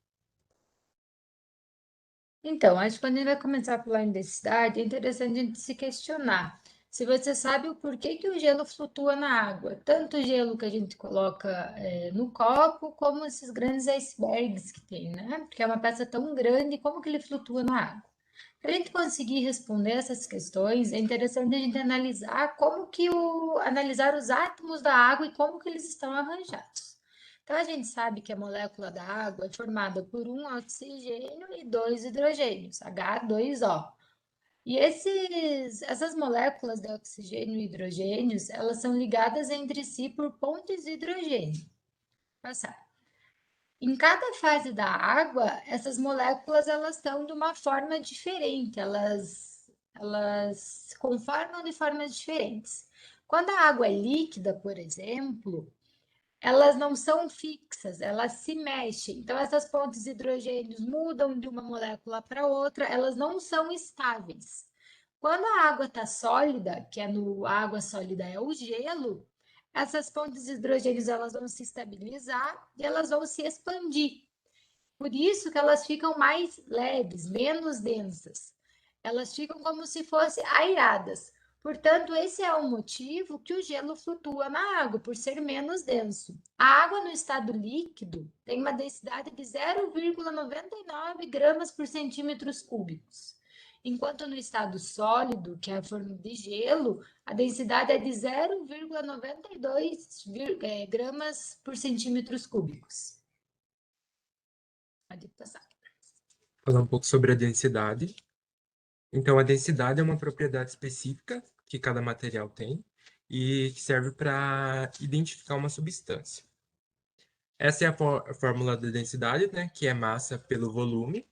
Então, acho que quando a gente vai começar a falar em densidade, é interessante a gente se questionar se você sabe o porquê que o gelo flutua na água. Tanto o gelo que a gente coloca no copo, como esses grandes icebergs que tem, né? Porque é uma peça tão grande, como que ele flutua na água? Para a gente conseguir responder essas questões, é interessante a gente analisar analisar os átomos da água e como que eles estão arranjados. Então, a gente sabe que a molécula da água é formada por um oxigênio e dois hidrogênios, H2O. E essas moléculas de oxigênio e hidrogênios, elas são ligadas entre si por pontes de hidrogênio. Passar. Em cada fase da água, essas moléculas elas estão de uma forma diferente, elas se conformam de formas diferentes. Quando a água é líquida, por exemplo, elas não são fixas, elas se mexem. Então, essas pontes de hidrogênios mudam de uma molécula para outra, elas não são estáveis. Quando a água está sólida, a água sólida é o gelo, essas pontes de hidrogênios elas vão se estabilizar e elas vão se expandir. Por isso que elas ficam mais leves, menos densas. Elas ficam como se fossem airadas. Portanto, esse é o motivo que o gelo flutua na água, por ser menos denso. A água no estado líquido tem uma densidade de 0,99 gramas por centímetros cúbicos. Enquanto no estado sólido, que é a forma de gelo, a densidade é de 0,92 gramas por centímetros cúbicos. Pode passar. Falar um pouco sobre a densidade. Então, a densidade é uma propriedade específica que cada material tem e que serve para identificar uma substância. Essa é a fórmula da densidade, né, que é massa pelo volume.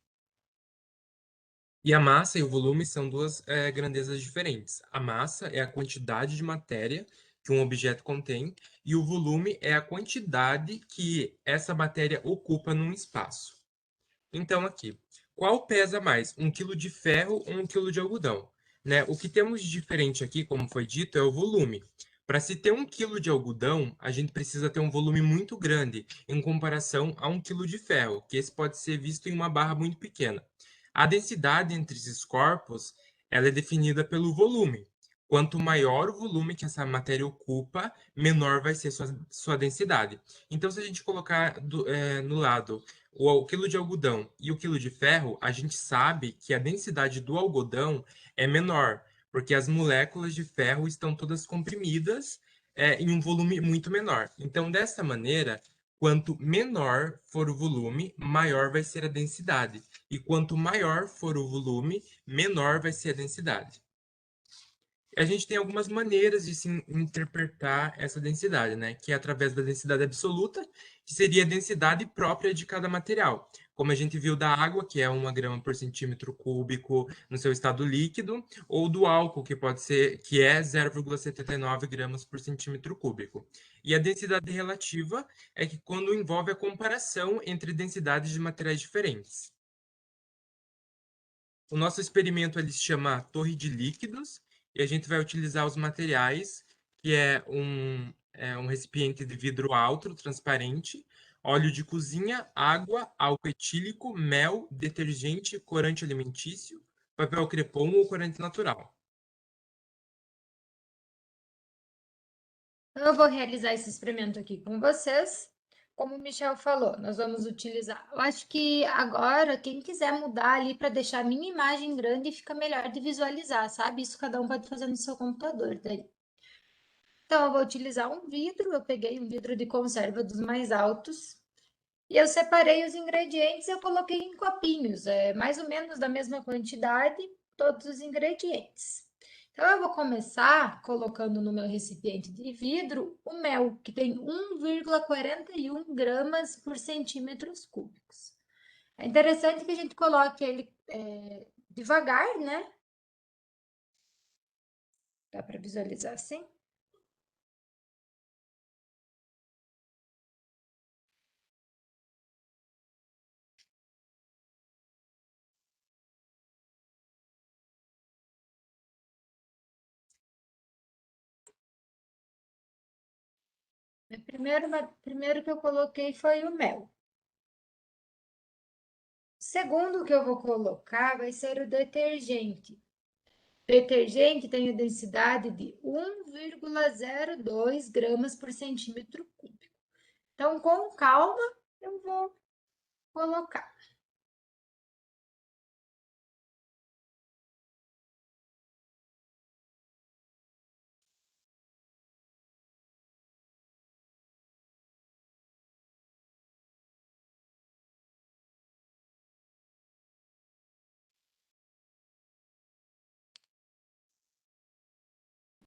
E a massa e o volume são duas grandezas diferentes. A massa é a quantidade de matéria que um objeto contém e o volume é a quantidade que essa matéria ocupa num espaço. Então, aqui, qual pesa mais, 1 kg de ferro ou 1 kg de algodão? Né? O que temos de diferente aqui, como foi dito, é o volume. Para se ter 1 kg de algodão, a gente precisa ter um volume muito grande em comparação a 1 kg de ferro, que esse pode ser visto em uma barra muito pequena. A densidade entre esses corpos ela é definida pelo volume. Quanto maior o volume que essa matéria ocupa, menor vai ser sua densidade. Então, se a gente colocar no lado o quilo de algodão e o quilo de ferro, a gente sabe que a densidade do algodão é menor, porque as moléculas de ferro estão todas comprimidas em um volume muito menor. Então, dessa maneira, quanto menor for o volume, maior vai ser a densidade. E quanto maior for o volume, menor vai ser a densidade. A gente tem algumas maneiras de se interpretar essa densidade, né? Que é através da densidade absoluta, que seria a densidade própria de cada material. Como a gente viu da água, que é 1 grama por centímetro cúbico no seu estado líquido, ou do álcool, que é 0,79 gramas por centímetro cúbico. E a densidade relativa é que quando envolve a comparação entre densidades de materiais diferentes. O nosso experimento ele se chama Torre de Líquidos, e a gente vai utilizar os materiais, que é um recipiente de vidro alto, transparente, óleo de cozinha, água, álcool etílico, mel, detergente, corante alimentício, papel crepom ou corante natural. Eu vou realizar esse experimento aqui com vocês. Como o Michel falou, nós vamos utilizar. Eu acho que agora, quem quiser mudar ali para deixar a minha imagem grande, fica melhor de visualizar, sabe? Isso cada um pode fazer no seu computador daí. Então, eu vou utilizar um vidro. Eu peguei um vidro de conserva dos mais altos. E eu separei os ingredientes e eu coloquei em copinhos, mais ou menos da mesma quantidade, todos os ingredientes. Então, eu vou começar colocando no meu recipiente de vidro o mel, que tem 1,41 gramas por centímetros cúbicos. É interessante que a gente coloque ele devagar, né? Dá para visualizar assim? Primeiro que eu coloquei foi o mel. O segundo que eu vou colocar vai ser o detergente. O detergente tem a densidade de 1,02 gramas por centímetro cúbico. Então, com calma, eu vou colocar.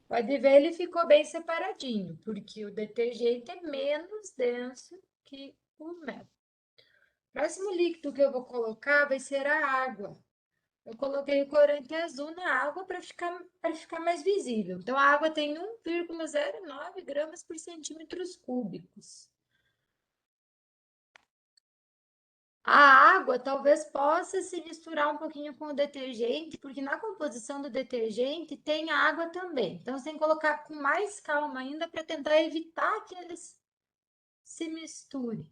Pode ver, ele ficou bem separadinho, porque o detergente é menos denso que o mel. O próximo líquido que eu vou colocar vai ser a água. Eu coloquei o corante azul na água para ficar mais visível. Então, a água tem 1,09 gramas por centímetros cúbicos. A água talvez possa se misturar um pouquinho com o detergente, porque na composição do detergente tem água também. Então, você tem que colocar com mais calma ainda para tentar evitar que eles se misturem.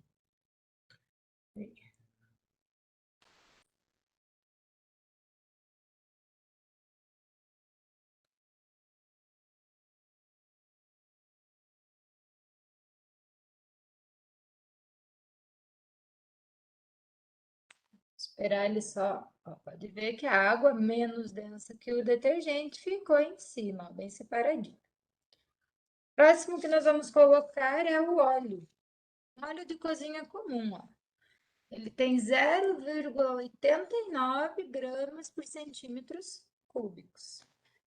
Esperar ele só. Ó, pode ver que a água menos densa que o detergente ficou em cima, ó, bem separadinho. Próximo que nós vamos colocar é o óleo. Óleo de cozinha comum, ó. Ele tem 0,89 gramas por centímetros cúbicos.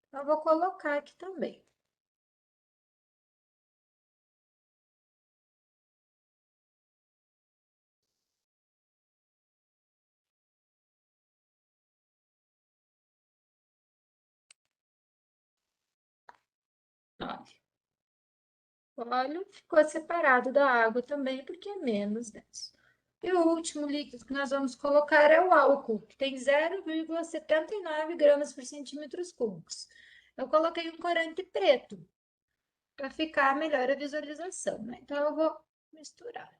Então, eu vou colocar aqui também. Olha. O óleo ficou separado da água também, porque é menos denso. E o último líquido que nós vamos colocar é o álcool, que tem 0,79 gramas por centímetros cúbicos. Eu coloquei um corante preto, para ficar melhor a visualização, né? Então, eu vou misturar.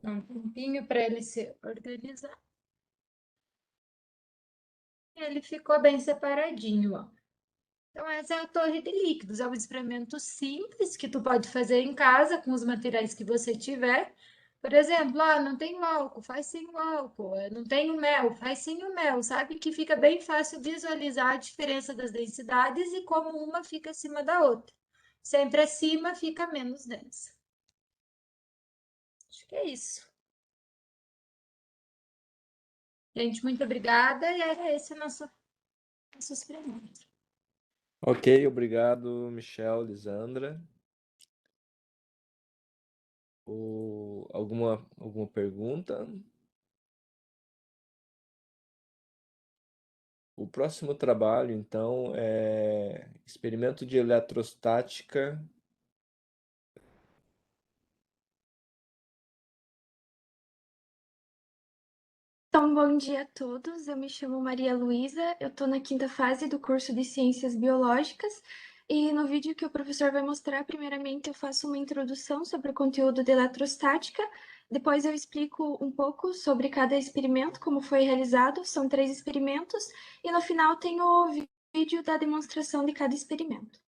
Um tempinho para ele se organizar. Ele ficou bem separadinho, ó. Então, essa é a torre de líquidos. É um experimento simples que tu pode fazer em casa com os materiais que você tiver. Por exemplo, não tem álcool, faz sem o álcool. Não tem o mel, faz sem o mel. Sabe que fica bem fácil visualizar a diferença das densidades e como uma fica acima da outra. Sempre acima fica menos densa. Acho que é isso. Gente, muito obrigada. E era esse o nosso experimento. Ok, obrigado, Michel, Lisandra. Alguma pergunta? O próximo trabalho, então, é experimento de eletrostática. Então, bom dia a todos. Eu me chamo Maria Luísa, eu estou na quinta fase do curso de Ciências Biológicas e no vídeo que o professor vai mostrar, primeiramente eu faço uma introdução sobre o conteúdo de eletrostática, depois eu explico um pouco sobre cada experimento, como foi realizado, são 3 experimentos, e no final tem o vídeo da demonstração de cada experimento.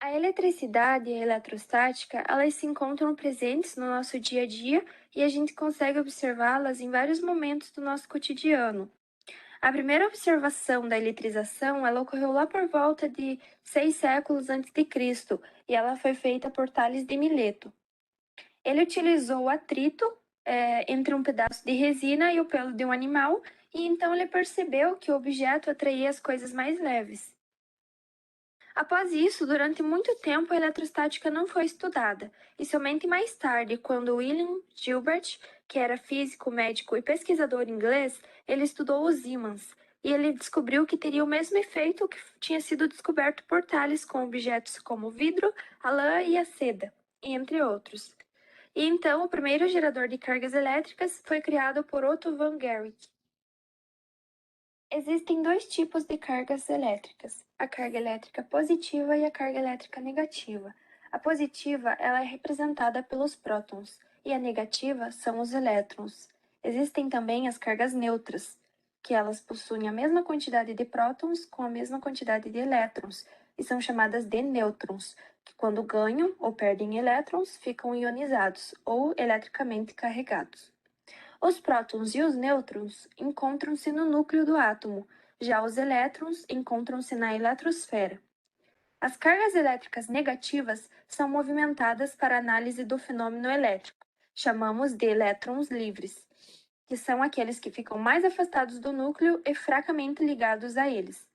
A eletricidade e a eletrostática, elas se encontram presentes no nosso dia a dia e a gente consegue observá-las em vários momentos do nosso cotidiano. A primeira observação da eletrização, ela ocorreu lá por volta de 6 séculos antes de Cristo, e ela foi feita por Tales de Mileto. Ele utilizou o atrito entre um pedaço de resina e o pelo de um animal, e então ele percebeu que o objeto atraía as coisas mais leves. Após isso, durante muito tempo a eletrostática não foi estudada, e somente mais tarde, quando William Gilbert, que era físico, médico e pesquisador inglês, ele estudou os ímãs, e ele descobriu que teria o mesmo efeito que tinha sido descoberto por Thales com objetos como o vidro, a lã e a seda, entre outros. E então, o primeiro gerador de cargas elétricas foi criado por Otto von Guericke. Existem 2 tipos de cargas elétricas, a carga elétrica positiva e a carga elétrica negativa. A positiva ela é representada pelos prótons e a negativa são os elétrons. Existem também as cargas neutras, que elas possuem a mesma quantidade de prótons com a mesma quantidade de elétrons, e são chamadas de nêutrons, que quando ganham ou perdem elétrons, ficam ionizados ou eletricamente carregados. Os prótons e os nêutrons encontram-se no núcleo do átomo, já os elétrons encontram-se na eletrosfera. As cargas elétricas negativas são movimentadas para análise do fenômeno elétrico. Chamamos de elétrons livres, que são aqueles que ficam mais afastados do núcleo e fracamente ligados a eles.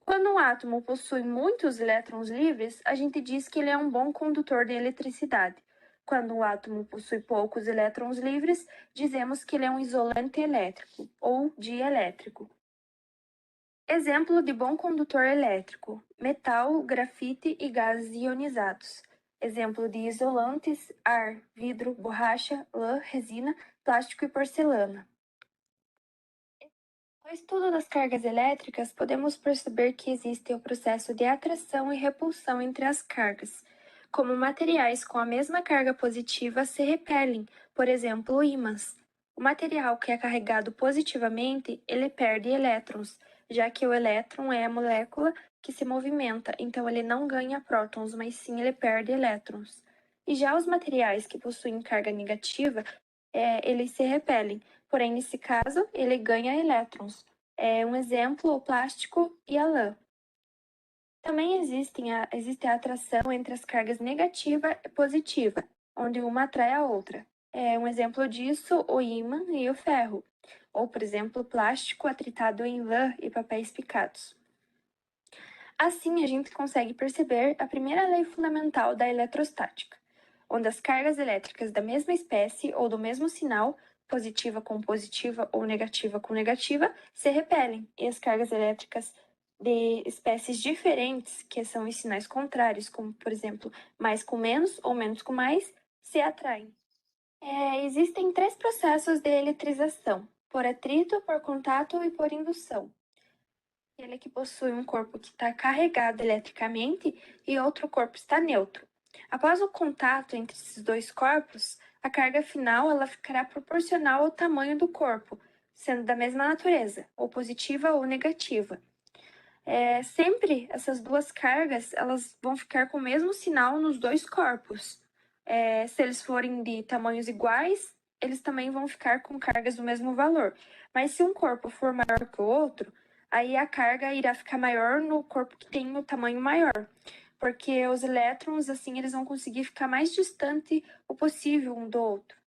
Quando um átomo possui muitos elétrons livres, a gente diz que ele é um bom condutor de eletricidade. Quando um átomo possui poucos elétrons livres, dizemos que ele é um isolante elétrico ou dielétrico. Exemplo de bom condutor elétrico: metal, grafite e gases ionizados. Exemplo de isolantes: ar, vidro, borracha, lã, resina, plástico e porcelana. No estudo das cargas elétricas, podemos perceber que existe o processo de atração e repulsão entre as cargas. Como materiais com a mesma carga positiva se repelem, por exemplo, ímãs. O material que é carregado positivamente, ele perde elétrons, já que o elétron é a molécula que se movimenta, então ele não ganha prótons, mas sim ele perde elétrons. E já os materiais que possuem carga negativa, eles se repelem, porém, nesse caso, ele ganha elétrons. Um exemplo, o plástico e a lã. Também existe a atração entre as cargas negativa e positiva, onde uma atrai a outra. Um exemplo disso, o ímã e o ferro. Ou, por exemplo, o plástico atritado em lã e papéis picados. Assim, a gente consegue perceber a primeira lei fundamental da eletrostática, onde as cargas elétricas da mesma espécie ou do mesmo sinal, positiva com positiva ou negativa com negativa, se repelem, e as cargas elétricas de espécies diferentes, que são os sinais contrários, como, por exemplo, mais com menos ou menos com mais, se atraem. Existem 3 processos de eletrização: por atrito, por contato e por indução. Aquele que possui um corpo que está carregado eletricamente e outro corpo está neutro. Após o contato entre esses 2 corpos, a carga final ela ficará proporcional ao tamanho do corpo, sendo da mesma natureza, ou positiva ou negativa. Sempre essas 2 cargas elas vão ficar com o mesmo sinal nos 2 corpos. Se eles forem de tamanhos iguais, eles também vão ficar com cargas do mesmo valor. Mas se um corpo for maior que o outro, aí a carga irá ficar maior no corpo que tem o tamanho maior, porque os elétrons, assim, eles vão conseguir ficar mais distante o possível um do outro.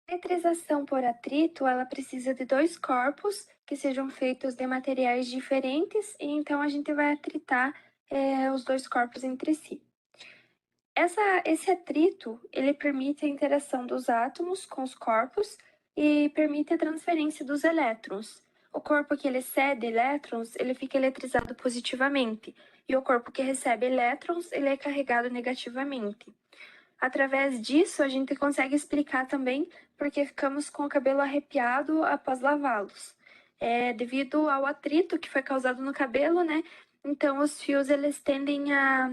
A eletrização por atrito, ela precisa de 2 corpos que sejam feitos de materiais diferentes, e então a gente vai atritar os 2 corpos entre si. Esse atrito, ele permite a interação dos átomos com os corpos e permite a transferência dos elétrons. O corpo que ele cede elétrons, ele fica eletrizado positivamente, e o corpo que recebe elétrons, ele é carregado negativamente. Através disso, a gente consegue explicar também porque ficamos com o cabelo arrepiado após lavá-los. Devido ao atrito que foi causado no cabelo, né? Então, os fios, eles tendem a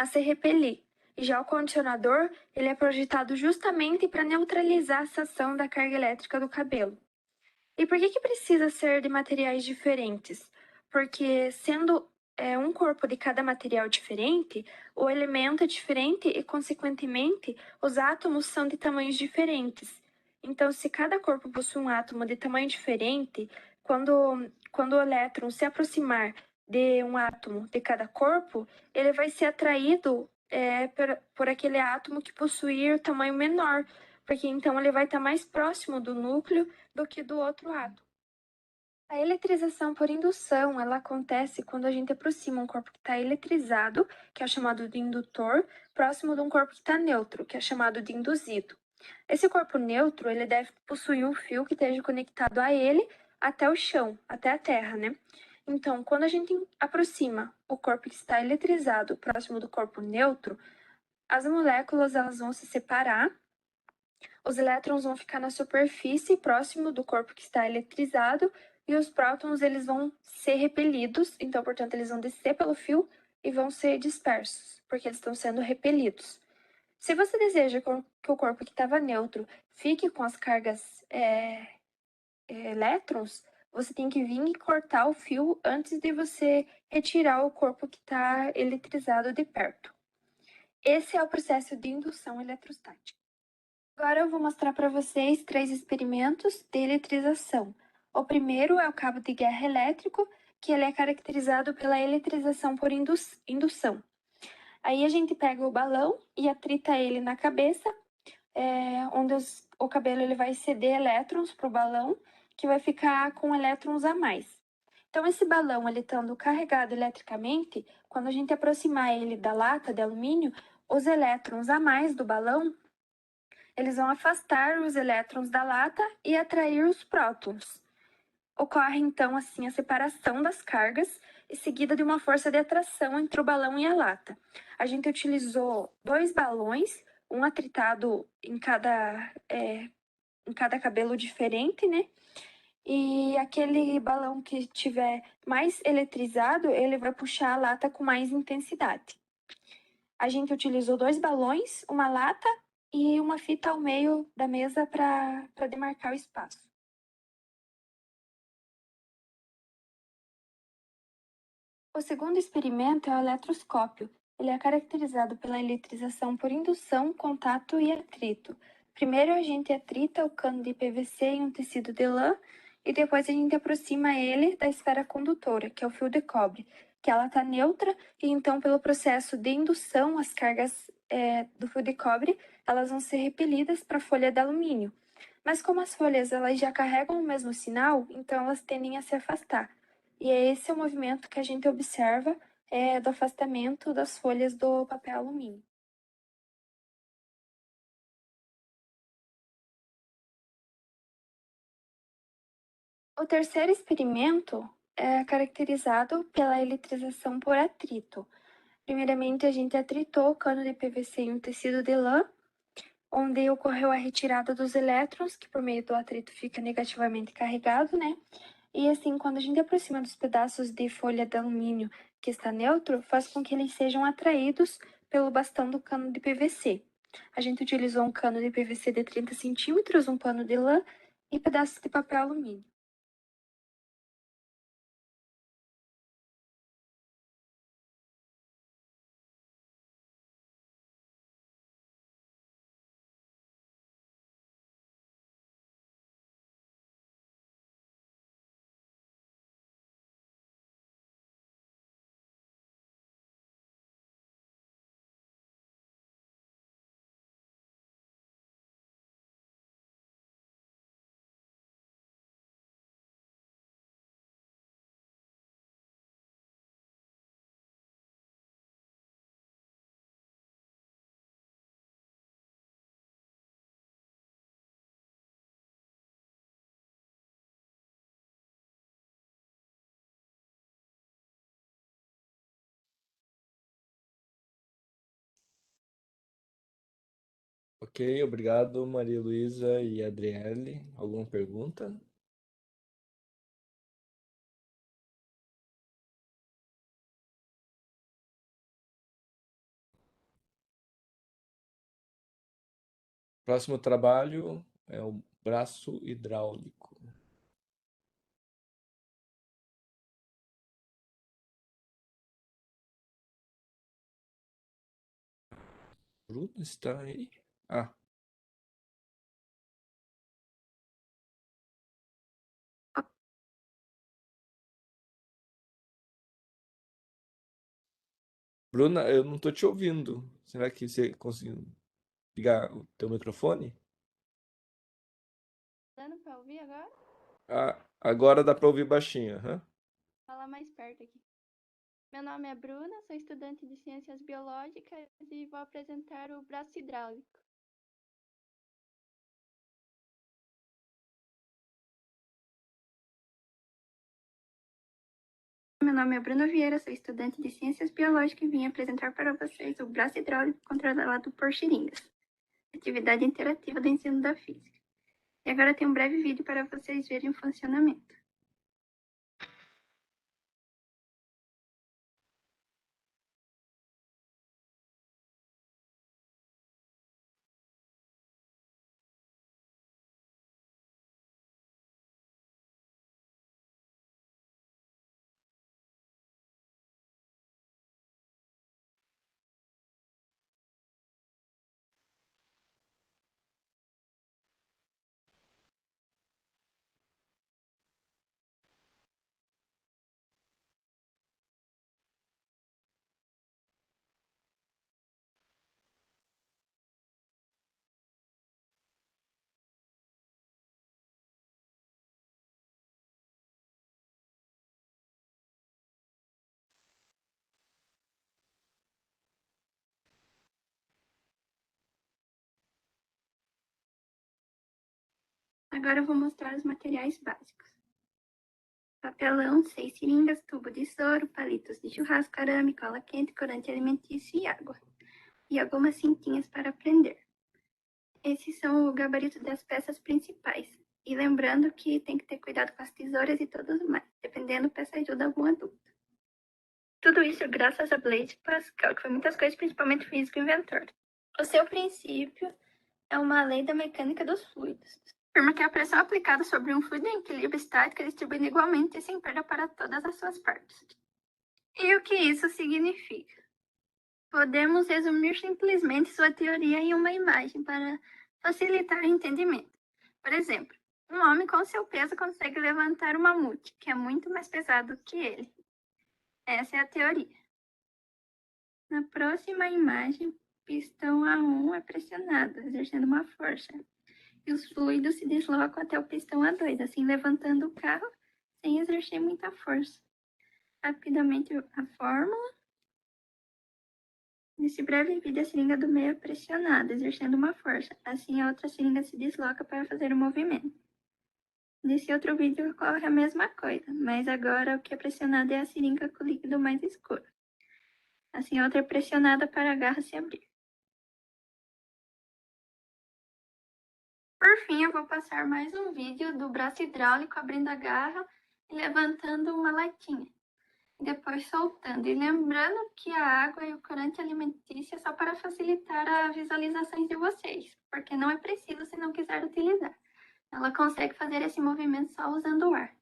se repelir. E já o condicionador, ele é projetado justamente para neutralizar essa ação da carga elétrica do cabelo. E por que precisa ser de materiais diferentes? Porque sendo um corpo de cada material diferente, o elemento é diferente e, consequentemente, os átomos são de tamanhos diferentes. Então, se cada corpo possui um átomo de tamanho diferente, quando o elétron se aproximar de um átomo de cada corpo, ele vai ser atraído por aquele átomo que possuir o tamanho menor, porque então ele vai estar mais próximo do núcleo do que do outro átomo. A eletrização por indução, ela acontece quando a gente aproxima um corpo que está eletrizado, que é chamado de indutor, próximo de um corpo que está neutro, que é chamado de induzido. Esse corpo neutro, ele deve possuir um fio que esteja conectado a ele até o chão, até a terra, né? Então, quando a gente aproxima o corpo que está eletrizado próximo do corpo neutro, as moléculas elas vão se separar, os elétrons vão ficar na superfície próximo do corpo que está eletrizado e os prótons eles vão ser repelidos, então, portanto, eles vão descer pelo fio e vão ser dispersos, porque eles estão sendo repelidos. Se você deseja que o corpo que estava neutro fique com as cargas elétrons, você tem que vir e cortar o fio antes de você retirar o corpo que está eletrizado de perto. Esse é o processo de indução eletrostática. Agora eu vou mostrar para vocês 3 experimentos de eletrização. O primeiro é o cabo de guerra elétrico, que ele é caracterizado pela eletrização por indução. Aí a gente pega o balão e atrita ele na cabeça, onde o cabelo ele vai ceder elétrons para o balão, que vai ficar com elétrons a mais. Então, esse balão, ele estando carregado eletricamente, quando a gente aproximar ele da lata de alumínio, os elétrons a mais do balão, eles vão afastar os elétrons da lata e atrair os prótons. Ocorre, então, assim, a separação das cargas e seguida de uma força de atração entre o balão e a lata. A gente utilizou 2 balões, um atritado em cada cabelo diferente, né? E aquele balão que estiver mais eletrizado, ele vai puxar a lata com mais intensidade. A gente utilizou 2 balões, uma lata e uma fita ao meio da mesa para demarcar o espaço. O segundo experimento é o eletroscópio. Ele é caracterizado pela eletrização por indução, contato e atrito. Primeiro a gente atrita o cano de PVC em um tecido de lã e depois a gente aproxima ele da esfera condutora, que é o fio de cobre, que ela está neutra e então pelo processo de indução as cargas do fio de cobre elas vão ser repelidas para a folha de alumínio. Mas como as folhas elas já carregam o mesmo sinal, então elas tendem a se afastar. E é esse o movimento que a gente observa do afastamento das folhas do papel alumínio. O terceiro experimento é caracterizado pela eletrização por atrito. Primeiramente, a gente atritou o cano de PVC em um tecido de lã, onde ocorreu a retirada dos elétrons, que por meio do atrito fica negativamente carregado, né? E assim, quando a gente aproxima dos pedaços de folha de alumínio que está neutro, faz com que eles sejam atraídos pelo bastão do cano de PVC. A gente utilizou um cano de PVC de 30 centímetros, um pano de lã e pedaços de papel alumínio. Ok, obrigado, Maria Luísa e Adriele. Alguma pergunta? Próximo trabalho é o braço hidráulico. Bruno está aí? Ah, Bruna, eu não estou te ouvindo. Será que você conseguiu ligar o teu microfone? Dando para ouvir agora? Ah, agora dá para ouvir baixinho. Aham. Fala mais perto aqui. Meu nome é Bruna, sou estudante de Ciências Biológicas e vou apresentar o braço hidráulico. Meu nome é Bruna Vieira, sou estudante de Ciências Biológicas e vim apresentar para vocês o braço hidráulico controlado por seringas, atividade interativa do ensino da física. E agora tem um breve vídeo para vocês verem o funcionamento. Agora eu vou mostrar os materiais básicos. Papelão, 6 seringas, tubo de soro, palitos de churrasco, arame, cola quente, corante alimentício e água. E algumas cintinhas para prender. Esses são o gabarito das peças principais. E lembrando que tem que ter cuidado com as tesouras e tudo mais. Dependendo, peça ajuda a algum adulto. Tudo isso graças a Blaise Pascal, que foi muitas coisas, principalmente físico e inventor. O seu princípio é uma lei da mecânica dos fluidos. Afirma que a pressão aplicada sobre um fluido em equilíbrio estático é distribuída igualmente e sem perda para todas as suas partes. E o que isso significa? Podemos resumir simplesmente sua teoria em uma imagem para facilitar o entendimento. Por exemplo, um homem com seu peso consegue levantar um mamute, que é muito mais pesado que ele. Essa é a teoria. Na próxima imagem, o pistão A1 é pressionado, exercendo uma força. E os fluidos se deslocam até o pistão A2, assim levantando o carro sem exercer muita força. Rapidamente a fórmula. Nesse breve vídeo, a seringa do meio é pressionada, exercendo uma força. Assim, a outra seringa se desloca para fazer o movimento. Nesse outro vídeo ocorre a mesma coisa, mas agora o que é pressionado é a seringa com o líquido mais escuro. Assim, a outra é pressionada para a garra se abrir. Por fim, eu vou passar mais um vídeo do braço hidráulico abrindo a garra e levantando uma latinha. Depois soltando. E lembrando que a água e o corante alimentício é só para facilitar a visualização de vocês, porque não é preciso se não quiser utilizar. Ela consegue fazer esse movimento só usando o ar.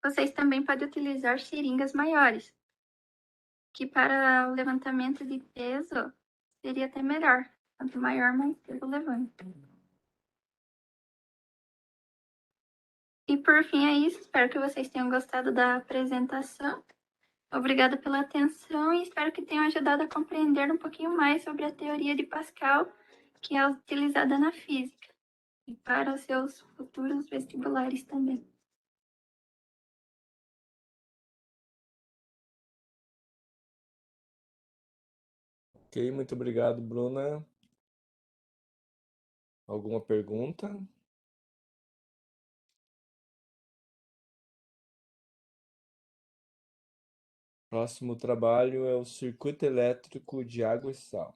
Vocês também podem utilizar seringas maiores, que para o levantamento de peso seria até melhor. Quanto maior, mais peso levanta. E por fim é isso. Espero que vocês tenham gostado da apresentação. Obrigada pela atenção e espero que tenham ajudado a compreender um pouquinho mais sobre a teoria de Pascal, que é utilizada na física e para os seus futuros vestibulares também. Ok, muito obrigado, Bruna. Alguma pergunta? Próximo trabalho é o circuito elétrico de água e sal.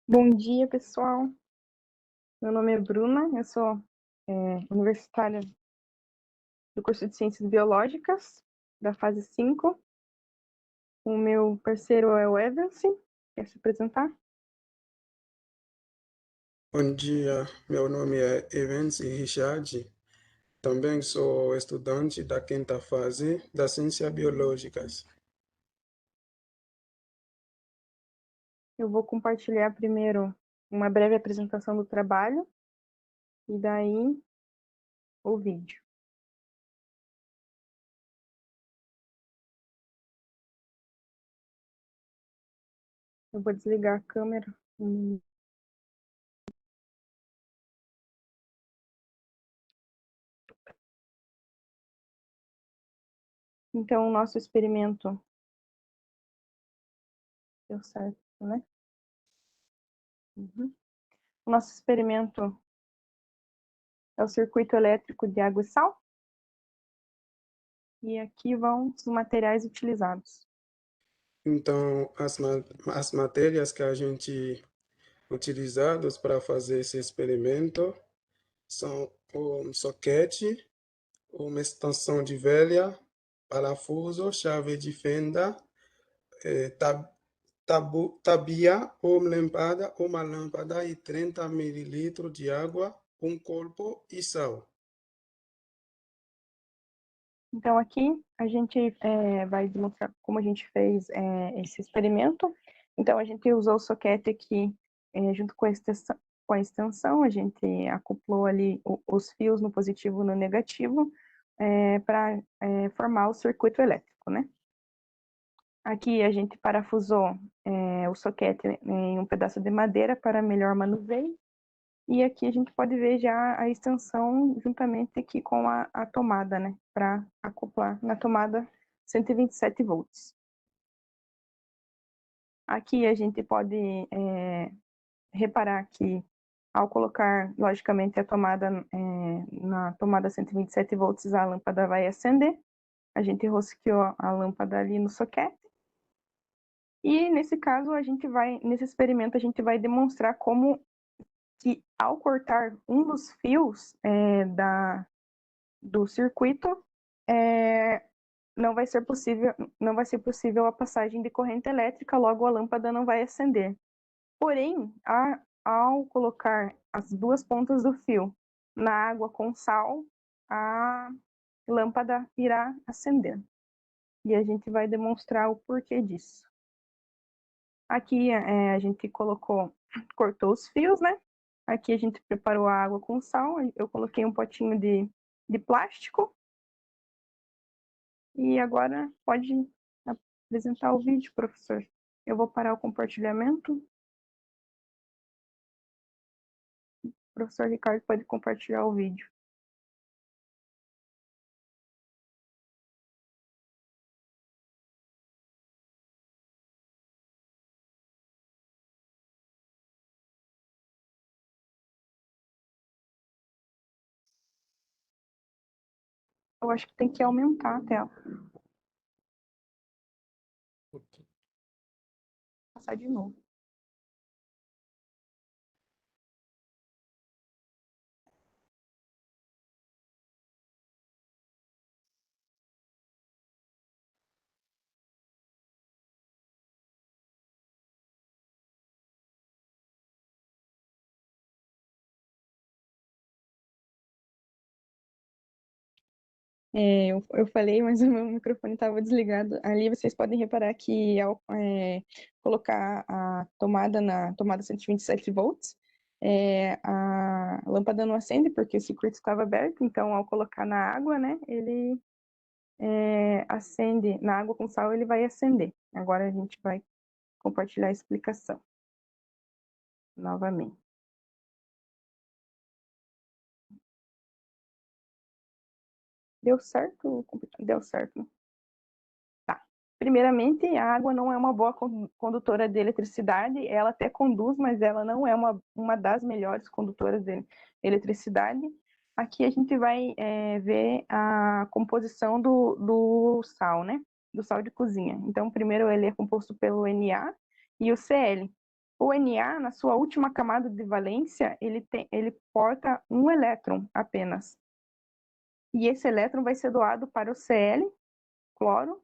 Bom dia, pessoal. Meu nome é Bruna, eu sou universitária do curso de Ciências Biológicas, da fase 5. O meu parceiro é o Evanson. Quer se apresentar? Bom dia, meu nome é Evans Richard. Também sou estudante da 5ª fase das Ciências Biológicas. Eu vou compartilhar primeiro uma breve apresentação do trabalho e daí o vídeo. Eu vou desligar a câmera. Então, o nosso experimento deu certo, né? O nosso experimento é o circuito elétrico de água e sal. E aqui vão os materiais utilizados. Então, as matérias que a gente utilizadas para fazer esse experimento são um soquete, uma extensão de velha, parafuso, chave de fenda, tabia ou uma lâmpada e 30 ml de água, um copo e sal. Então, aqui a gente vai demonstrar como a gente fez esse experimento. Então, a gente usou o soquete aqui junto com a extensão, a gente acoplou ali os fios no positivo e no negativo para formar o circuito elétrico, né? Aqui a gente parafusou o soquete em um pedaço de madeira para melhor manuseio. E aqui a gente pode ver já a extensão juntamente aqui com a tomada, né? Para acoplar na tomada 127 volts. Aqui a gente pode reparar que ao colocar, logicamente, a tomada na tomada 127 volts, a lâmpada vai acender. A gente rosqueou a lâmpada ali no soquete. E nesse caso, nesse experimento, a gente vai demonstrar como que ao cortar um dos fios do circuito, não vai ser possível a passagem de corrente elétrica, logo a lâmpada não vai acender. Porém, ao colocar as duas pontas do fio na água com sal, a lâmpada irá acender. E a gente vai demonstrar o porquê disso. Aqui a gente cortou os fios, né? Aqui a gente preparou a água com sal, eu coloquei um potinho de plástico. E agora pode apresentar o vídeo, professor. Eu vou parar o compartilhamento. O professor Ricardo pode compartilhar o vídeo. Eu acho que tem que aumentar a tela. Passar de novo. Eu falei, mas o meu microfone estava desligado. Ali vocês podem reparar que ao colocar a tomada na tomada 127 volts, a lâmpada não acende porque o circuito estava aberto, então ao colocar na água, né, ele acende, na água com sal ele vai acender. Agora a gente vai compartilhar a explicação novamente. Deu certo? Deu certo. Tá. Primeiramente, a água não é uma boa condutora de eletricidade. Ela até conduz, mas ela não é uma das melhores condutoras de eletricidade. Aqui a gente vai ver a composição do sal, né? Do sal de cozinha. Então, primeiro ele é composto pelo Na e o Cl. O Na, na sua última camada de valência, ele porta um elétron apenas. E esse elétron vai ser doado para o Cl, cloro,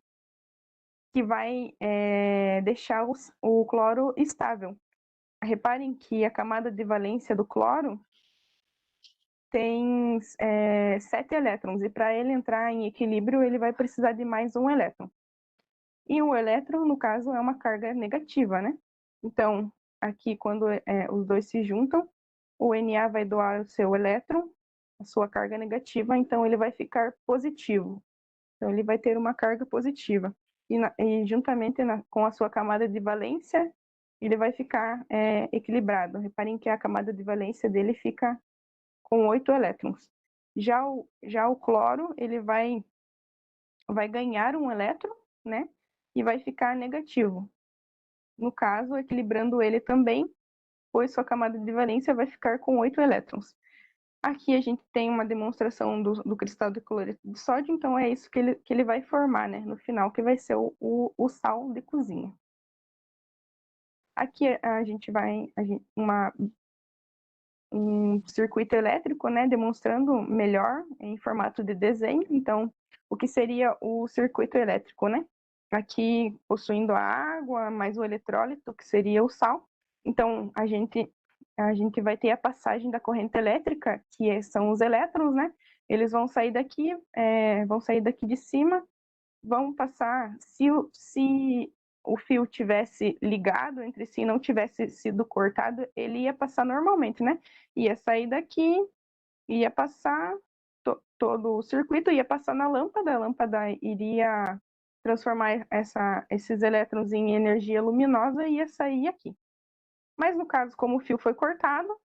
que vai deixar o cloro estável. Reparem que a camada de valência do cloro tem 7 elétrons, e para ele entrar em equilíbrio, ele vai precisar de mais um elétron. E o elétron, no caso, é uma carga negativa, né? Então, aqui, quando os dois se juntam, o Na vai doar o seu elétron, a sua carga negativa, então ele vai ficar positivo. Então, ele vai ter uma carga positiva. E juntamente com a sua camada de valência, ele vai ficar equilibrado. Reparem que a camada de valência dele fica com 8 elétrons. Já o cloro, ele vai ganhar um elétron, né? E vai ficar negativo. No caso, equilibrando ele também, pois sua camada de valência vai ficar com 8 elétrons. Aqui a gente tem uma demonstração do cristal de cloreto de sódio, então é isso que ele vai formar, né, no final, que vai ser o sal de cozinha. Aqui a gente vai, um circuito elétrico, né, demonstrando melhor em formato de desenho. Então, o que seria o circuito elétrico, né? Aqui possuindo a água, mais o eletrólito, que seria o sal. Então, a gente vai ter a passagem da corrente elétrica, que são os elétrons, né? Eles vão sair daqui de cima, vão passar, se o fio tivesse ligado entre si, não tivesse sido cortado, ele ia passar normalmente, né? Ia sair daqui, ia passar todo o circuito, ia passar na lâmpada, a lâmpada iria transformar esses elétrons em energia luminosa e ia sair aqui. Mas no caso, como o fio foi cortado,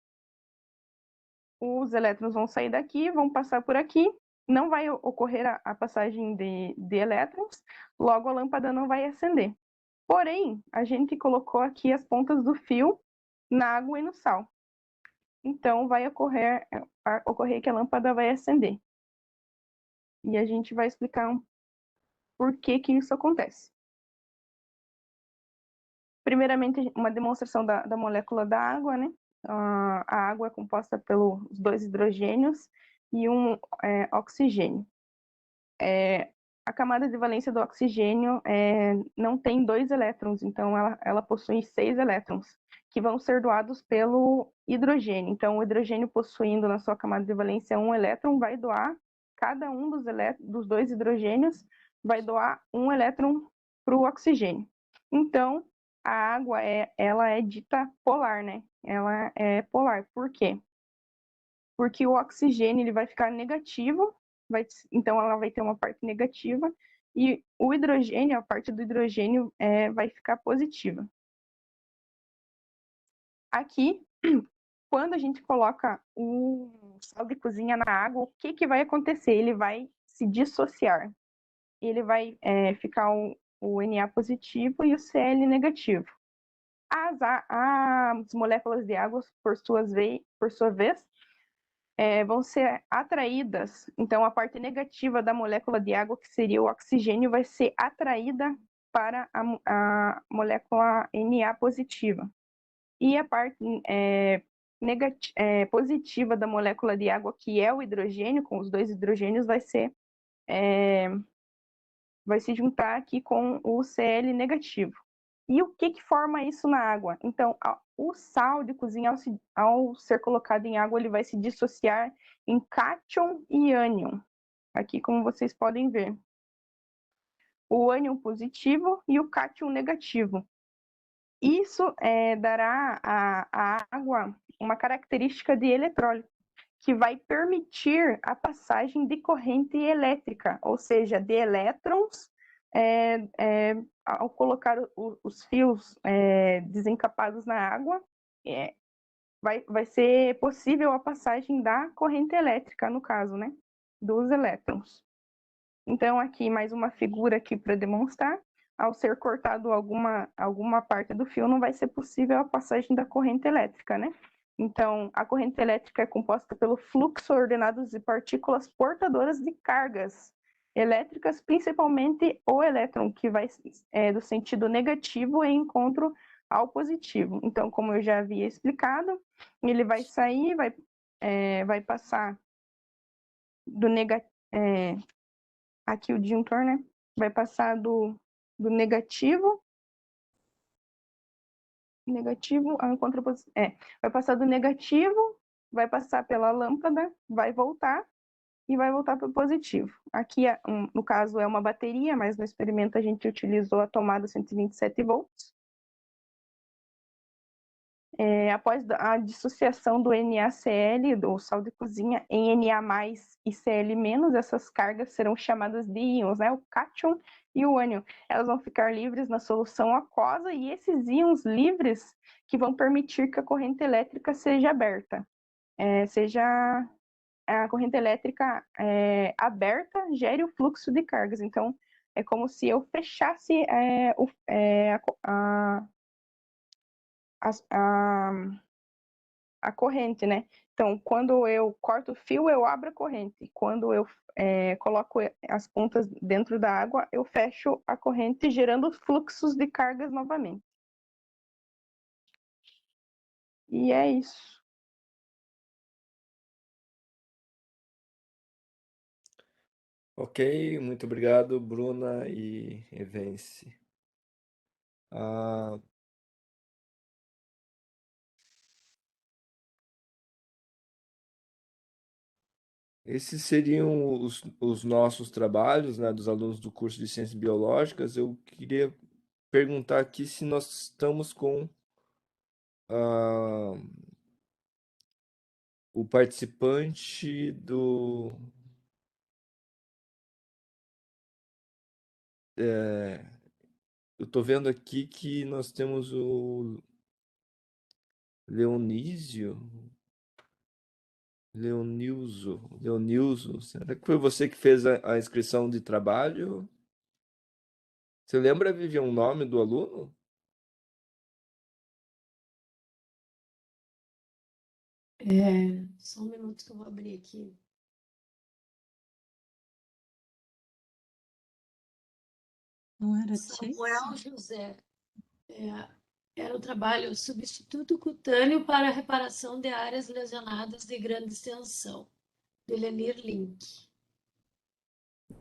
os elétrons vão sair daqui, vão passar por aqui, não vai ocorrer a passagem de elétrons, logo a lâmpada não vai acender. Porém, a gente colocou aqui as pontas do fio na água e no sal. Então, vai ocorrer que a lâmpada vai acender. E a gente vai explicar por que isso acontece. Primeiramente, uma demonstração da molécula da água, né? A água é composta pelos 2 hidrogênios e um oxigênio. A camada de valência do oxigênio não tem 2 elétrons, então ela possui 6 elétrons, que vão ser doados pelo hidrogênio. Então, o hidrogênio possuindo na sua camada de valência 1 elétron, vai doar, cada um dos 2 hidrogênios vai doar 1 elétron para o oxigênio. Então, a água ela é dita polar, né? Ela é polar. Por quê? Porque o oxigênio ele vai ficar negativo, então ela vai ter uma parte negativa, e o hidrogênio, a parte do hidrogênio, vai ficar positiva. Aqui, quando a gente coloca o sal de cozinha na água, o que vai acontecer? Ele vai se dissociar. Ele vai ficar o Na positivo e o Cl negativo. As moléculas de água, por sua vez, vão ser atraídas. Então, a parte negativa da molécula de água, que seria o oxigênio, vai ser atraída para a molécula Na positiva. E a parte positiva da molécula de água, que é o hidrogênio, com os 2 hidrogênios, vai se juntar aqui com o Cl negativo. E o que forma isso na água? Então, o sal de cozinha, ao ser colocado em água, ele vai se dissociar em cátion e ânion. Aqui, como vocês podem ver. O ânion positivo e o cátion negativo. Isso dará à água uma característica de eletrólito, que vai permitir a passagem de corrente elétrica, ou seja, de elétrons, ao colocar os fios desencapados na água, vai ser possível a passagem da corrente elétrica, no caso, né, dos elétrons. Então, aqui mais uma figura aqui para demonstrar. Ao ser cortado alguma parte do fio, não vai ser possível a passagem da corrente elétrica, né? Então, a corrente elétrica é composta pelo fluxo ordenado de partículas portadoras de cargas elétricas, principalmente o elétron, que vai do sentido negativo em encontro ao positivo. Então, como eu já havia explicado, ele vai sair, vai passar do negativo, aqui o disjuntor, né? Vai passar do negativo, vai passar do negativo, vai passar pela lâmpada, vai voltar e vai voltar para o positivo. Aqui, no caso, é uma bateria, mas no experimento a gente utilizou a tomada 127 volts. Após a dissociação do NaCl, do sal de cozinha, em Na+, e Cl-, essas cargas serão chamadas de íons, né? O cátion e o ânion. Elas vão ficar livres na solução aquosa, e esses íons livres que vão permitir que a corrente elétrica seja aberta. A corrente elétrica aberta gere o fluxo de cargas. Então, é como se eu fechasse a corrente, né? Então, quando eu corto o fio, eu abro a corrente. Quando eu coloco as pontas dentro da água, eu fecho a corrente, gerando fluxos de cargas novamente. E é isso. Ok, muito obrigado, Bruna e Evence. Esses seriam os nossos trabalhos, né, dos alunos do curso de Ciências Biológicas. Eu queria perguntar aqui se nós estamos com ah, o participante do... eu estou vendo aqui que nós temos o Leonísio. Leonilzo. Será que foi você que fez a inscrição de trabalho? Você lembra, Vivian, o nome do aluno? Só um minuto que eu vou abrir aqui. Não era Samuel José. Era o trabalho Substituto Cutâneo para a Reparação de Áreas Lesionadas de Grande Extensão, de Lenir Link.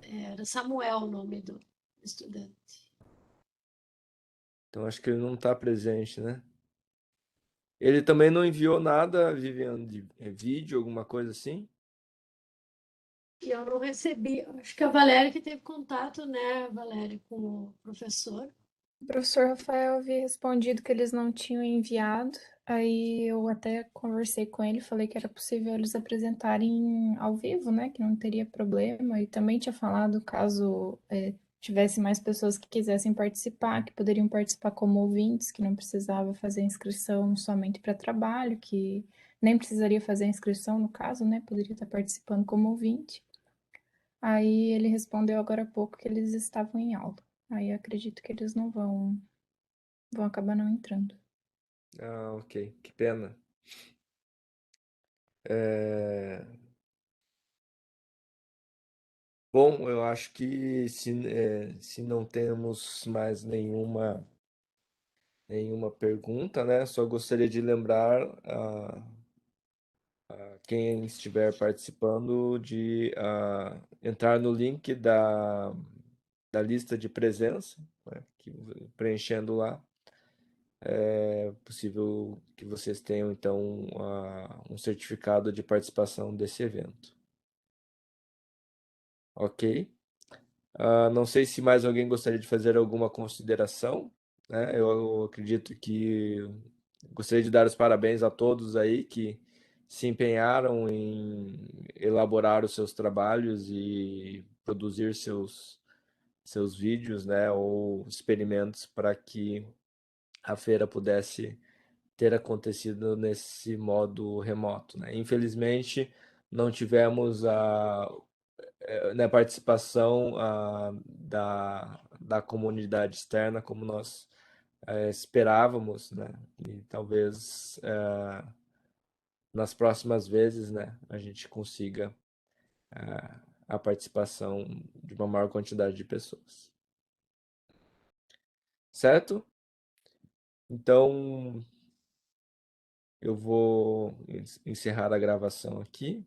Era Samuel o nome do estudante. Então acho que ele não está presente, né? Ele também não enviou nada, Vivian, de vídeo, alguma coisa assim? E eu não recebi. Acho que a Valéria que teve contato, né, Valéria, com o professor. O professor Rafael havia respondido que eles não tinham enviado, aí eu até conversei com ele, falei que era possível eles apresentarem ao vivo, né, que não teria problema, e também tinha falado caso tivesse mais pessoas que quisessem participar, que poderiam participar como ouvintes, que não precisava fazer inscrição somente para trabalho, que nem precisaria fazer inscrição no caso, né, poderia estar participando como ouvinte. Aí ele respondeu agora há pouco que eles estavam em aula. Aí eu acredito que eles não vão acabar não entrando. Ah, ok. Que pena. Bom, eu acho que se não temos mais nenhuma pergunta, né? Só gostaria de lembrar a quem estiver participando de entrar no link da lista de presença, né, preenchendo lá. É possível que vocês tenham, então, um certificado de participação desse evento. Ok? Não sei se mais alguém gostaria de fazer alguma consideração, né? Eu acredito que gostaria de dar os parabéns a todos aí que se empenharam em elaborar os seus trabalhos e produzir seus vídeos, né, ou experimentos para que a feira pudesse ter acontecido nesse modo remoto, né? Infelizmente, não tivemos né, participação da comunidade externa como nós esperávamos, né? E talvez nas próximas vezes, né, a gente consiga a participação de uma maior quantidade de pessoas. Certo? Então, eu vou encerrar a gravação aqui.